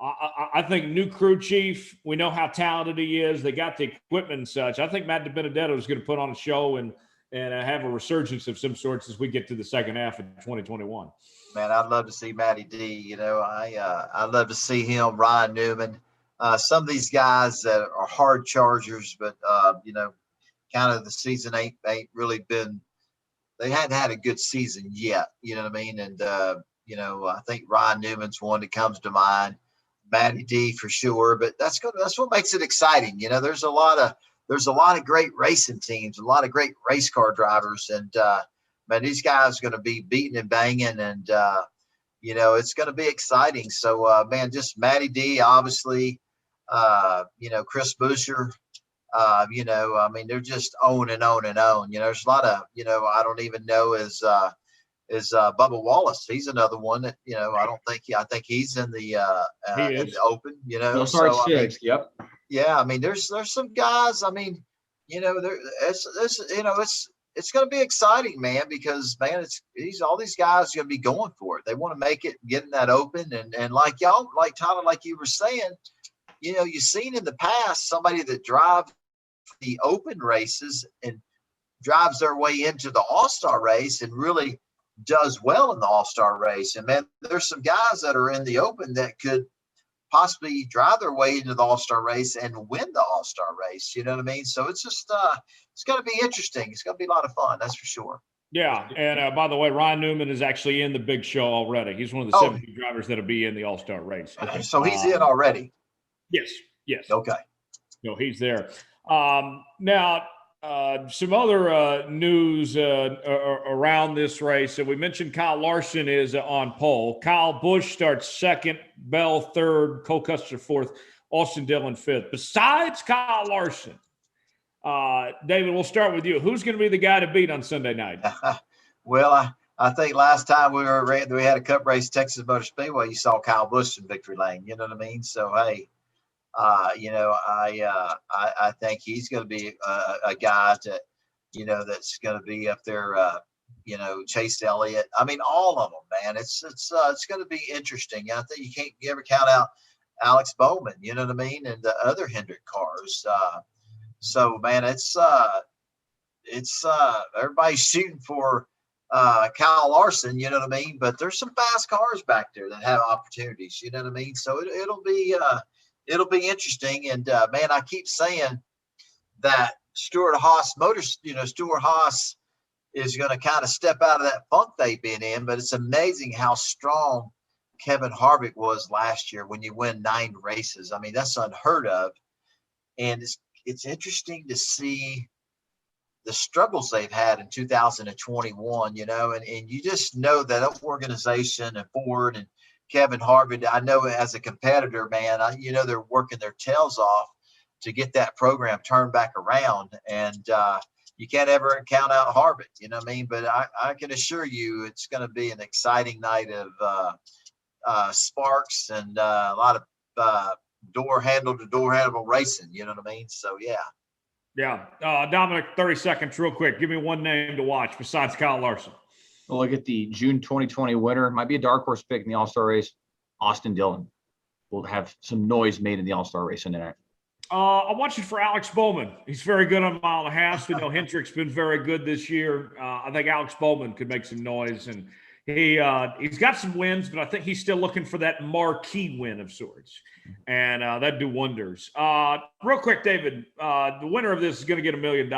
I think new crew chief, we know how talented he is. They got the equipment and such. I think Matt DiBenedetto is going to put on a show and have a resurgence of some sorts as we get to the second half of 2021. Man, I'd love to see Matty D. I'd love to see him, Ryan Newman. Some of these guys that are hard chargers, but kind of the season ain't really been. They hadn't had a good season yet. You know what I mean? And I think Ryan Newman's one that comes to mind. Matty D for sure, but that's what makes it exciting. There's a lot of great racing teams, a lot of great race car drivers, and man, these guys are going to be beating and banging, and it's going to be exciting. So man, just Matty D, obviously, Chris Buescher, I mean, they're just on and on and on. There's a lot of, I don't even know is Bubba Wallace. He's another one that, I think he's in the Open, So, 6, yep. Yeah. I mean, there's some guys, I mean, it's going to be exciting, man, because man, all these guys are going to be going for it. They want to make it, get in that Open. And like Tyler, like you were saying, you've seen in the past somebody that drives the Open races and drives their way into the All-Star race and really does well in the All-Star race. And man, there's some guys that are in the Open that could possibly drive their way into the All-Star race and win the All-Star race. You know what I mean? So it's just, it's going to be interesting. It's going to be a lot of fun. That's for sure. Yeah. And by the way, Ryan Newman is actually in the big show already. He's one of the 17 drivers that'll be in the All-Star race. So he's in already. Yes. Okay. No, he's there. Now, some other news around this race. So we mentioned Kyle Larson is on pole. Kyle Busch starts 2nd, Bell 3rd, Cole Custer 4th, Austin Dillon 5th. Besides Kyle Larson, David, we'll start with you. Who's going to be the guy to beat on Sunday night? Well, I think last time we had a Cup race, Texas Motor Speedway, you saw Kyle Busch in victory lane. You know what I mean? So, hey, I think he's going to be a guy that's going to be up there. Chase Elliott. I mean, all of them, man. It's going to be interesting. I think you ever count out Alex Bowman. You know what I mean? And the other Hendrick cars. So man, it's everybody's shooting for Kyle Larson. You know what I mean? But there's some fast cars back there that have opportunities. You know what I mean? So it'll be interesting. And man, I keep saying that Stuart Haas is going to kind of step out of that funk they've been in, but it's amazing how strong Kevin Harvick was last year when you win 9 races. I mean, that's unheard of. And it's interesting to see the struggles they've had in 2021, and you just know that organization and Ford and Kevin Harvick, I know as a competitor, man, they're working their tails off to get that program turned back around. And you can't ever count out Harvick, you know what I mean? But I can assure you it's going to be an exciting night of sparks and a lot of door handle to door handle racing, you know what I mean? So, yeah. Yeah. Dominic, 30 seconds real quick. Give me one name to watch besides Kyle Larson. We'll look at the June 2020 winner. Might be a dark horse pick in the All-Star race. Austin Dillon will have some noise made in the All-Star race Sunday night. I'm watching for Alex Bowman. He's very good on 1.5 miles. We know Hendrick's been very good this year. I think Alex Bowman could make some noise, and he's got some wins, but I think he's still looking for that marquee win of sorts, and that'd do wonders. Real quick, David, the winner of this is going to get $1 million.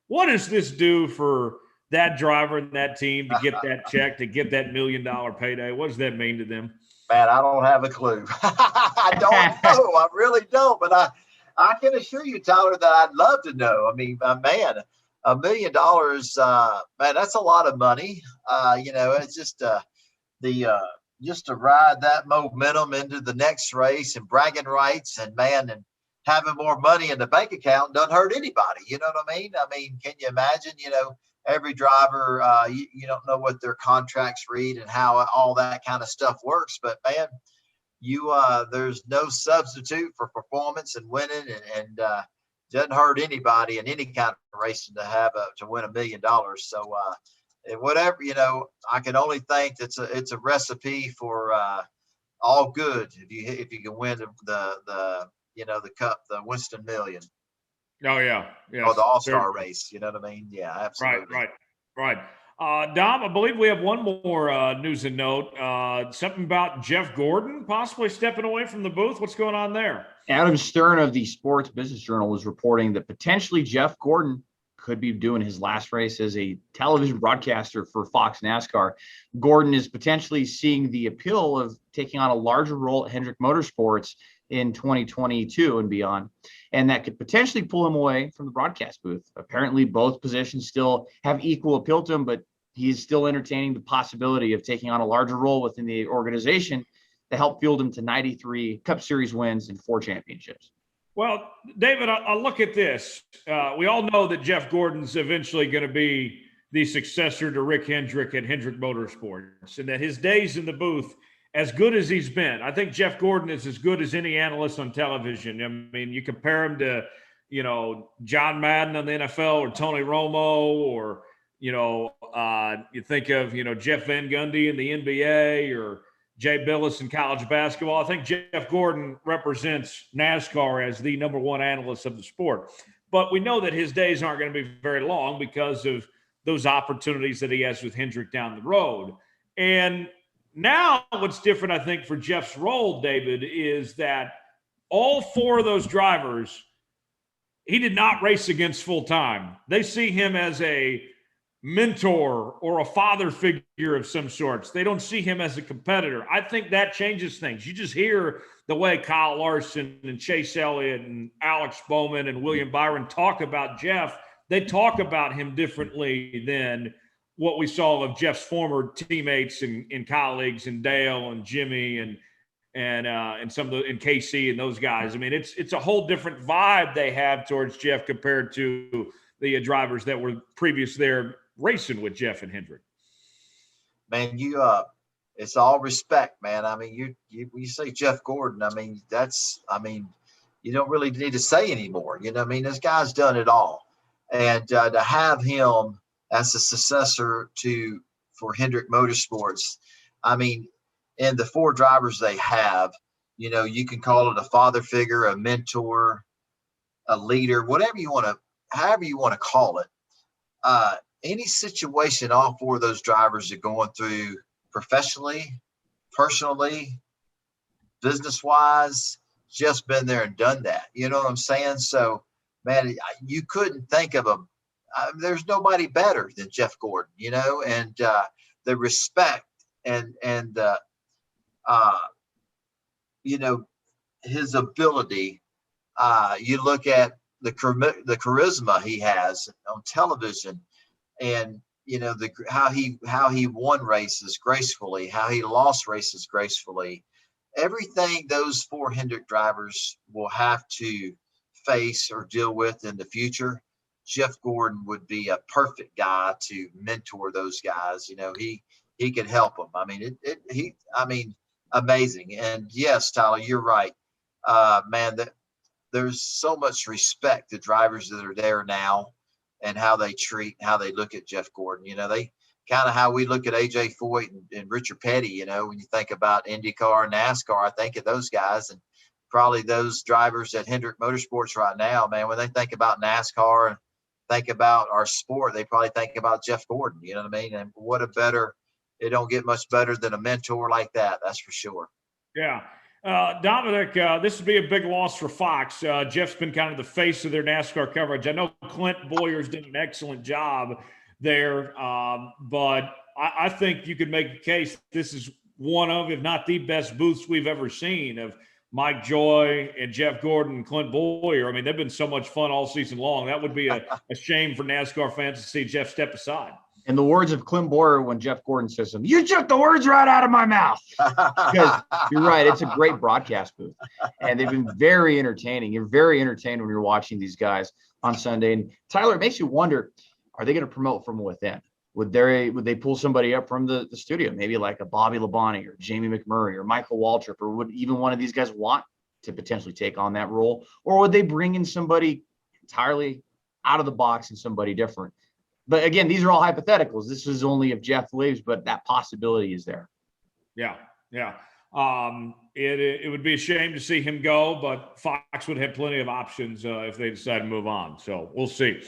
What does this do for that driver and that team to get that check, to get that $1 million payday? What does that mean to them? Man, I don't have a clue. I don't know. I really don't. But I can assure you, Tyler, that I'd love to know. I mean, man, $1 million, man, that's a lot of money. It's just just to ride that momentum into the next race and bragging rights and having more money in the bank account doesn't hurt anybody. You know what I mean? I mean, can you imagine, every driver, you don't know what their contracts read and how all that kind of stuff works, but man, there's no substitute for performance and winning and doesn't hurt anybody in any kind of racing to win $1 million. So, and whatever, I can only think it's a recipe for all good if you can win the cup, the Winston Million. Oh yeah, or the All-Star Race. You know what I mean? Yeah, absolutely. Right. Dom, I believe we have one more news and note. Something about Jeff Gordon possibly stepping away from the booth. What's going on there? Adam Stern of the Sports Business Journal is reporting that potentially Jeff Gordon could be doing his last race as a television broadcaster for Fox NASCAR. Gordon is potentially seeing the appeal of taking on a larger role at Hendrick Motorsports in 2022 and beyond, and that could potentially pull him away from the broadcast booth. Apparently, both positions still have equal appeal to him, but he's still entertaining the possibility of taking on a larger role within the organization to help fuel him to 93 Cup Series wins and 4 championships. Well, David, I'll look at this. We all know that Jeff Gordon's eventually going to be the successor to Rick Hendrick at Hendrick Motorsports, and that his days in the booth, as good as he's been, I think Jeff Gordon is as good as any analyst on television. I mean, you compare him to, John Madden on the NFL or Tony Romo, or, you think of, Jeff Van Gundy in the NBA or Jay Billis in college basketball. I think Jeff Gordon represents NASCAR as the number one analyst of the sport. But we know that his days aren't going to be very long because of those opportunities that he has with Hendrick down the road. And now what's different, I think, for Jeff's role, David, is that all 4 of those drivers, he did not race against full time. They see him as a mentor or a father figure of some sorts. They don't see him as a competitor. I think that changes things. You just hear the way Kyle Larson and Chase Elliott and Alex Bowman and William Byron talk about Jeff. They talk about him differently than what we saw of Jeff's former teammates and colleagues, and Dale and Jimmy and some of the and KC and those guys. I mean, it's a whole different vibe they have towards Jeff compared to the drivers that were previous there racing with Jeff and Hendrick. Man, it's all respect, man. I mean, you say Jeff Gordon, I mean, you don't really need to say anymore. You know what I mean? This guy's done it all. And to have him as a successor for Hendrick Motorsports, I mean, and the 4 drivers they have, you can call it a father figure, a mentor, a leader, however you want to call it. Any situation all 4 of those drivers are going through professionally, personally, business-wise, just been there and done that. You know what I'm saying? So, man, you couldn't think of there's nobody better than Jeff Gordon, and the respect and his ability. You look at the charisma he has on television, and how he won races gracefully, how he lost races gracefully. Everything those 4 Hendrick drivers will have to face or deal with in the future, Jeff Gordon would be a perfect guy to mentor those guys. He could help them. I mean, amazing. And yes, Tyler, you're right. Man, there's so much respect to drivers that are there now and how they look at Jeff Gordon. They kind of how we look at AJ Foyt and Richard Petty, when you think about IndyCar and NASCAR, I think of those guys, and probably those drivers at Hendrick Motorsports right now, man, when they think about NASCAR and think about our sport, they probably think about Jeff Gordon. You know what I mean? And it don't get much better than a mentor like that. That's for sure. Yeah. Dominic, this would be a big loss for Fox. Jeff's been kind of the face of their NASCAR coverage. I know Clint Boyer's done an excellent job there, but I think you could make a case this is one of, if not the best booths we've ever seen of Mike Joy and Jeff Gordon and Clint Boyer. I mean, they've been so much fun all season long. That would be a shame for NASCAR fans to see Jeff step aside. In the words of Clint Boyer, when Jeff Gordon says to him, "You took the words right out of my mouth." Because you're right, it's a great broadcast booth, and they've been very entertaining. You're very entertained when you're watching these guys on Sunday. And Tyler, it makes you wonder: are they going to promote from within? Would they pull somebody up from the studio, maybe like a Bobby Labonte or Jamie McMurray or Michael Waltrip, or would even one of these guys want to potentially take on that role, or would they bring in somebody entirely out of the box and somebody different? But again, these are all hypotheticals. This is only if Jeff leaves, but that possibility is there. Yeah. It would be a shame to see him go, but Fox would have plenty of options if they decide to move on. So we'll see.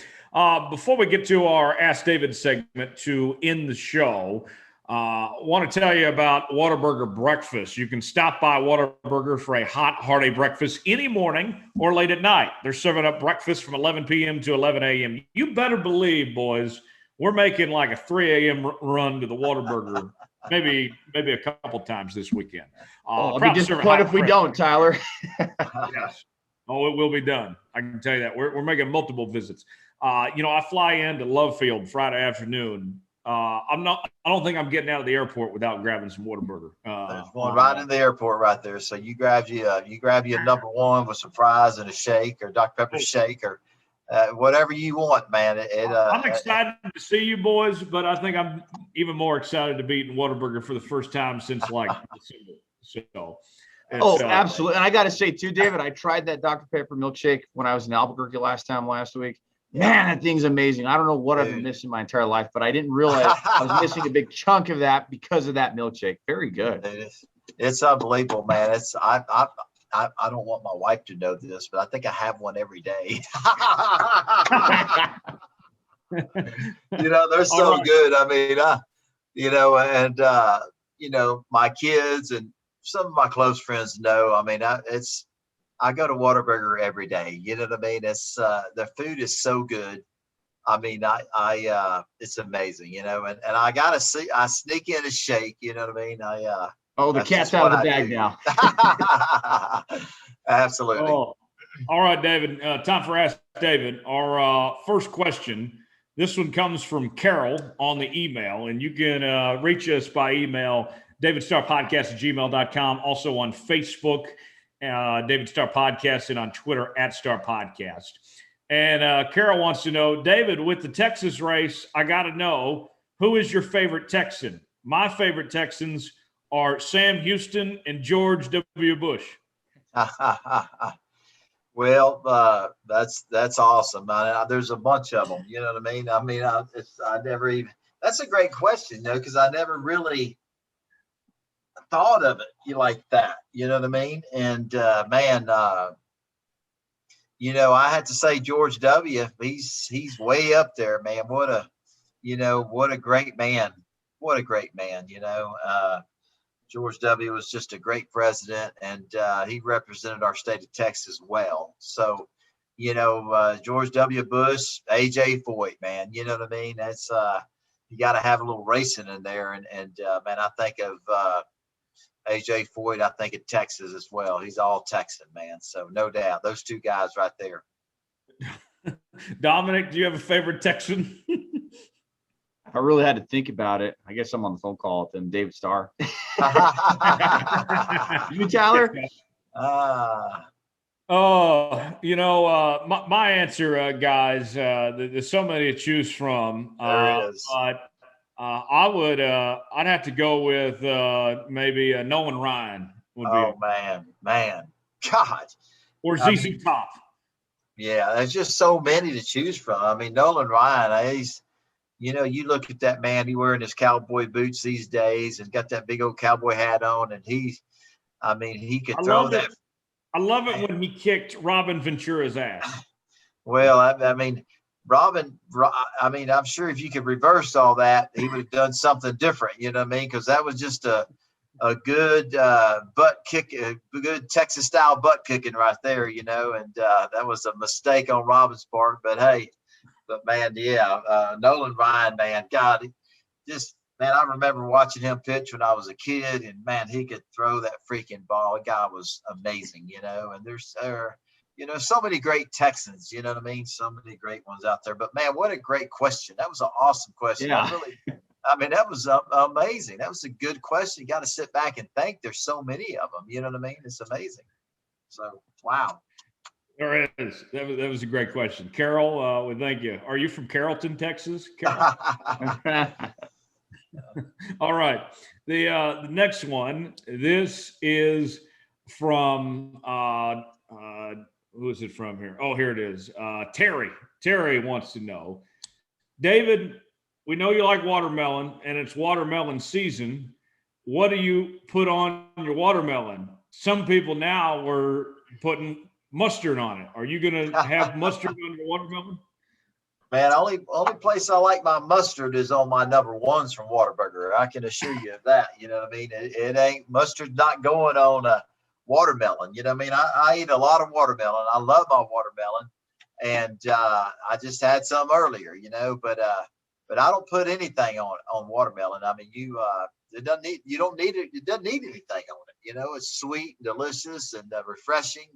Before we get to our Ask David segment to end the show, I want to tell you about Whataburger breakfast. You can stop by Whataburger for a hot, hearty breakfast any morning or late at night. They're serving up breakfast from 11 p.m. to 11 a.m. You better believe, boys, we're making like a 3 a.m. run to the Whataburger maybe a couple times this weekend. I'll be disappointed if we don't, Tyler. Yes. Oh, it will be done. I can tell you that. We're making multiple visits. I fly into Love Field Friday afternoon. I don't think I'm getting out of the airport without grabbing some Whataburger. There's one right in the airport right there. So you grab you a number one with some fries and a shake or Dr. Pepper shake or whatever you want, man. I'm excited to see you boys, but I think I'm even more excited to be eating Whataburger for the first time since like December. So. Absolutely. And I got to say too, David, I tried that Dr. Pepper milkshake when I was in Albuquerque last week. Man, that thing's amazing. I don't know what I've been missing my entire life, but I didn't realize I was missing a big chunk of that because of that milkshake. Very good. It's unbelievable, man. I don't want my wife to know this, but I think I have one every day. They're so good. I mean, my kids and some of my close friends know. I mean, I go to Whataburger every day. You know what I mean? It's the food is so good. I mean, it's amazing, and I I sneak in a shake, you know what I mean? The cat's out of the bag now. Absolutely. Oh, all right, David. Time for Ask David. Our first question. This one comes from Carol on the email, and you can reach us by email, davidstarpodcast@gmail.com. Also on Facebook, David Starr Podcast, and on Twitter @Star Podcast. And Carol wants to know, David, with the Texas race, I got to know, who is your favorite Texan? My favorite Texans are Sam Houston and George W. Bush. Well, that's awesome. There's a bunch of them. You know what I mean? I mean, I never even. That's a great question, because I never really thought of it like that. You know what I mean? And I had to say George W. He's way up there, man. What a great man. What a great man. George W. was just a great president, and he represented our state of Texas well. So, George W. Bush, AJ Foyt, man, you know what I mean? That's you got to have a little racing in there, and man, I think of AJ Foyt. I think of Texas as well. He's all Texan, man. So no doubt, those two guys right there. Dominic, do you have a favorite Texan? I really had to think about it. I guess I'm on the phone call with them, David Starr. You, Tyler? My answer, guys, there's so many to choose from. There is. But I'd have to go with maybe Nolan Ryan. Man. God. Or ZZ Top. Yeah, there's just so many to choose from. I mean, Nolan Ryan, you look at that man, he wearing his cowboy boots these days and got that big old cowboy hat on, and he could throw that. I love it when he kicked Robin Ventura's ass. Well, I mean, I'm sure if you could reverse all that, he would have done something different, you know what I mean? Because that was just a good butt kick, a good Texas style butt kicking right there, and that was a mistake on Robin's part. But hey, man, yeah, Nolan Ryan, man, God, man, I remember watching him pitch when I was a kid, and man, he could throw that freaking ball. The guy was amazing, and there's so many great Texans, you know what I mean? So many great ones out there. But man, what a great question. That was an awesome question. Yeah. That was amazing. That was a good question. You got to sit back and think. There's so many of them, you know what I mean? It's amazing. So, wow. There is. That was a great question. Carol, we thank you. Are you from Carrollton, Texas? Carol? All right. The next one, this is from, who is it from here? Oh, here it is. Terry. Terry wants to know, David, we know you like watermelon and it's watermelon season. What do you put on your watermelon? Some people now were putting mustard on it. Are you going to have mustard on your watermelon? Man, only place I like my mustard is on my number ones from Whataburger. I can assure you of that. You know what I mean? It ain't, mustard not going on a watermelon. You know what I mean? I eat a lot of watermelon. I love my watermelon. And I just had some earlier, but I don't put anything on watermelon. I mean, it doesn't need anything on it. It's sweet and delicious and refreshing.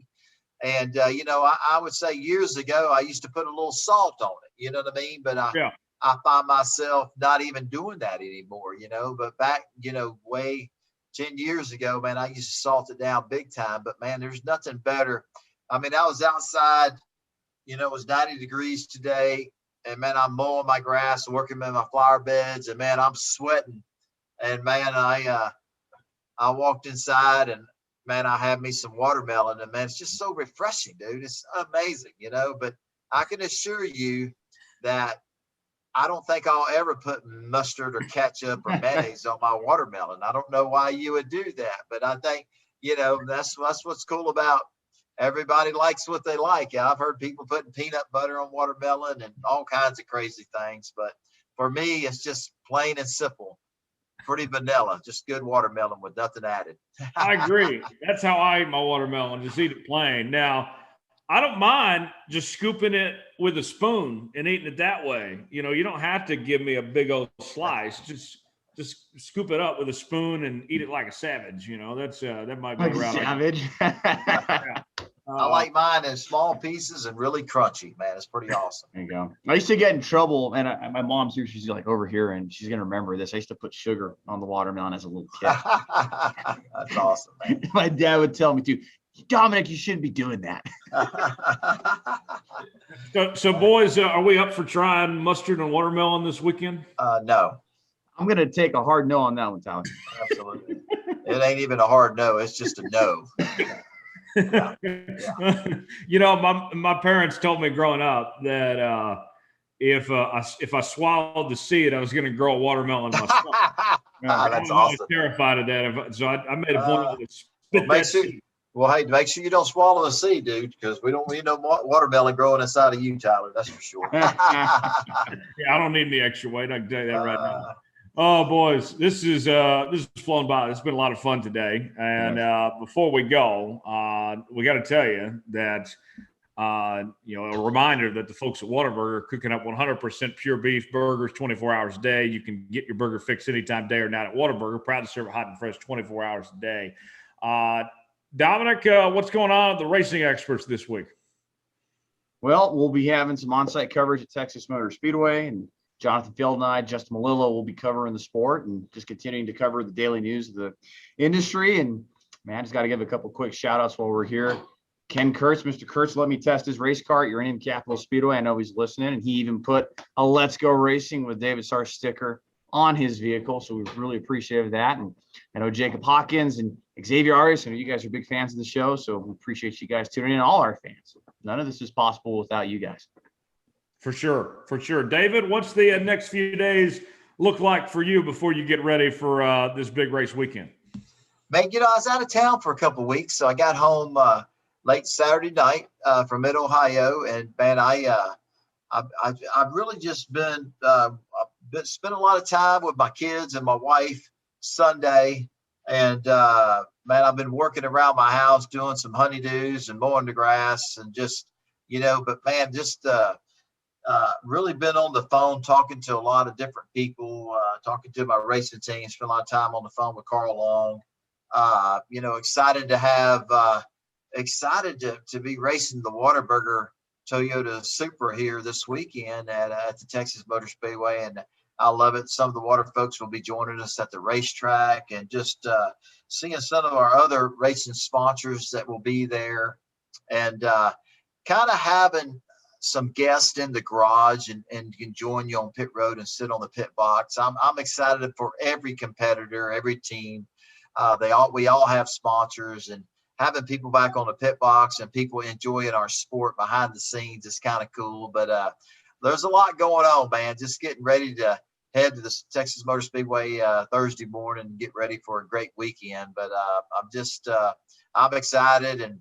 And, I would say years ago, I used to put a little salt on it, you know what I mean? But I find myself not even doing that anymore, but back, way 10 years ago, man, I used to salt it down big time. But man, there's nothing better. I mean, I was outside, it was 90 degrees today. And man, I'm mowing my grass, working in my flower beds, and man, I'm sweating. And man, I walked inside, and man, I had me some watermelon, and man, it's just so refreshing, dude. It's amazing, but I can assure you that I don't think I'll ever put mustard or ketchup or mayonnaise on my watermelon. I don't know why you would do that, but I think, that's what's cool about everybody likes what they like. I've heard people putting peanut butter on watermelon and all kinds of crazy things, but for me, it's just plain and simple. Pretty vanilla, just good watermelon with nothing added. I agree. That's how I eat my watermelon, just eat it plain. Now, I don't mind just scooping it with a spoon and eating it that way. You don't have to give me a big old slice. Just scoop it up with a spoon and eat it like a savage. That might be like around. Savage. Yeah. I like mine in small pieces and really crunchy, man. It's pretty awesome. There you go. I used to get in trouble, and my mom's here. She's like over here, and she's gonna remember this. I used to put sugar on the watermelon as a little kid. That's awesome, man. My dad would tell me to, Dominic, you shouldn't be doing that. So boys, are we up for trying mustard and watermelon this weekend? No. I'm gonna take a hard no on that one, Tyler. Absolutely. It ain't even a hard no. It's just a no. Yeah. My parents told me growing up that if I swallowed the seed, I was going to grow a watermelon myself. That's I awesome. was terrified of that. So I made a point to spit that seed. Well, hey, make sure you don't swallow the seed, dude, because we don't need no watermelon growing inside of you, Tyler. That's for sure. Yeah, I don't need any extra weight. I can tell you that right now. Oh, boys, this is flown by. It's been a lot of fun today. And before we go, we got to tell you that, a reminder that the folks at Whataburger are cooking up 100% pure beef burgers 24 hours a day. You can get your burger fix anytime, day or night at Whataburger. Proud to serve it hot and fresh 24 hours a day. Dominic, what's going on with the racing experts this week? Well, we'll be having some on-site coverage at Texas Motor Speedway, and Jonathan Field and I, Justin Malillo, will be covering the sport and just continuing to cover the daily news of the industry. And man, I just got to give a couple quick shout outs while we're here. Ken Kurtz, Mr. Kurtz, let me test his race car at Uranium Capital Speedway. I know he's listening, and he even put a Let's Go Racing with David Starr sticker on his vehicle. So we really appreciate that. And I know Jacob Hawkins and Xavier Arias, and you guys are big fans of the show. So we appreciate you guys tuning in, all our fans. None of this is possible without you guys. For sure. David, what's the next few days look like for you before you get ready for this big race weekend? Man, I was out of town for a couple of weeks, so I got home late Saturday night from Mid-Ohio, and man, I've really just been spent a lot of time with my kids and my wife Sunday, And man, I've been working around my house doing some honeydews and mowing the grass and just, but man, just really been on the phone talking to a lot of different people, talking to my racing team, spent a lot of time on the phone with Carl Long. Excited to have, excited to be racing the Whataburger Toyota Supra here this weekend at the Texas Motor Speedway. And I love it. Some of the water folks will be joining us at the racetrack, and just seeing some of our other racing sponsors that will be there, and kind of having some guests in the garage and can join you on pit road and sit on the pit box. I'm excited for every competitor, every team. We all have sponsors, and having people back on the pit box and people enjoying our sport behind the scenes is kind of cool. But there's a lot going on, man. Just getting ready to head to the Texas Motor Speedway Thursday morning and get ready for a great weekend. But I'm excited and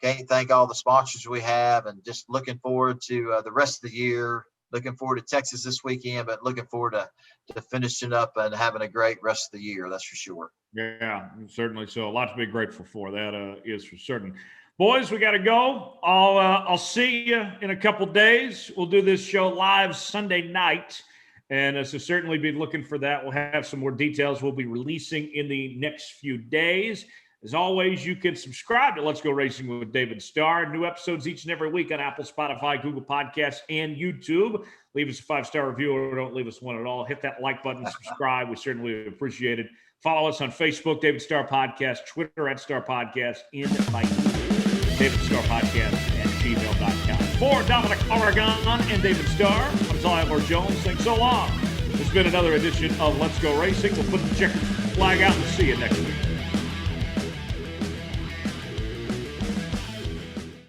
can't thank all the sponsors we have, and just looking forward to the rest of the year. Looking forward to Texas this weekend, but looking forward to finishing up and having a great rest of the year. That's for sure. Yeah, certainly. So a lot to be grateful for. That is for certain. Boys, we got to go. I'll see you in a couple days. We'll do this show live Sunday night. And so certainly be looking for that. We'll have some more details we'll be releasing in the next few days. As always, you can subscribe to Let's Go Racing with David Starr. New episodes each and every week on Apple, Spotify, Google Podcasts, and YouTube. Leave us a 5-star review, or don't leave us one at all. Hit that like button, subscribe. We certainly appreciate it. Follow us on Facebook, David Starr Podcast, Twitter @Starr Podcast, in my email, David Starr Podcast @gmail.com. For Dominic Oregon and David Starr, I'm Tyler Jones. Thanks so long. It's been another edition of Let's Go Racing. We'll put the checkered flag out and see you next week.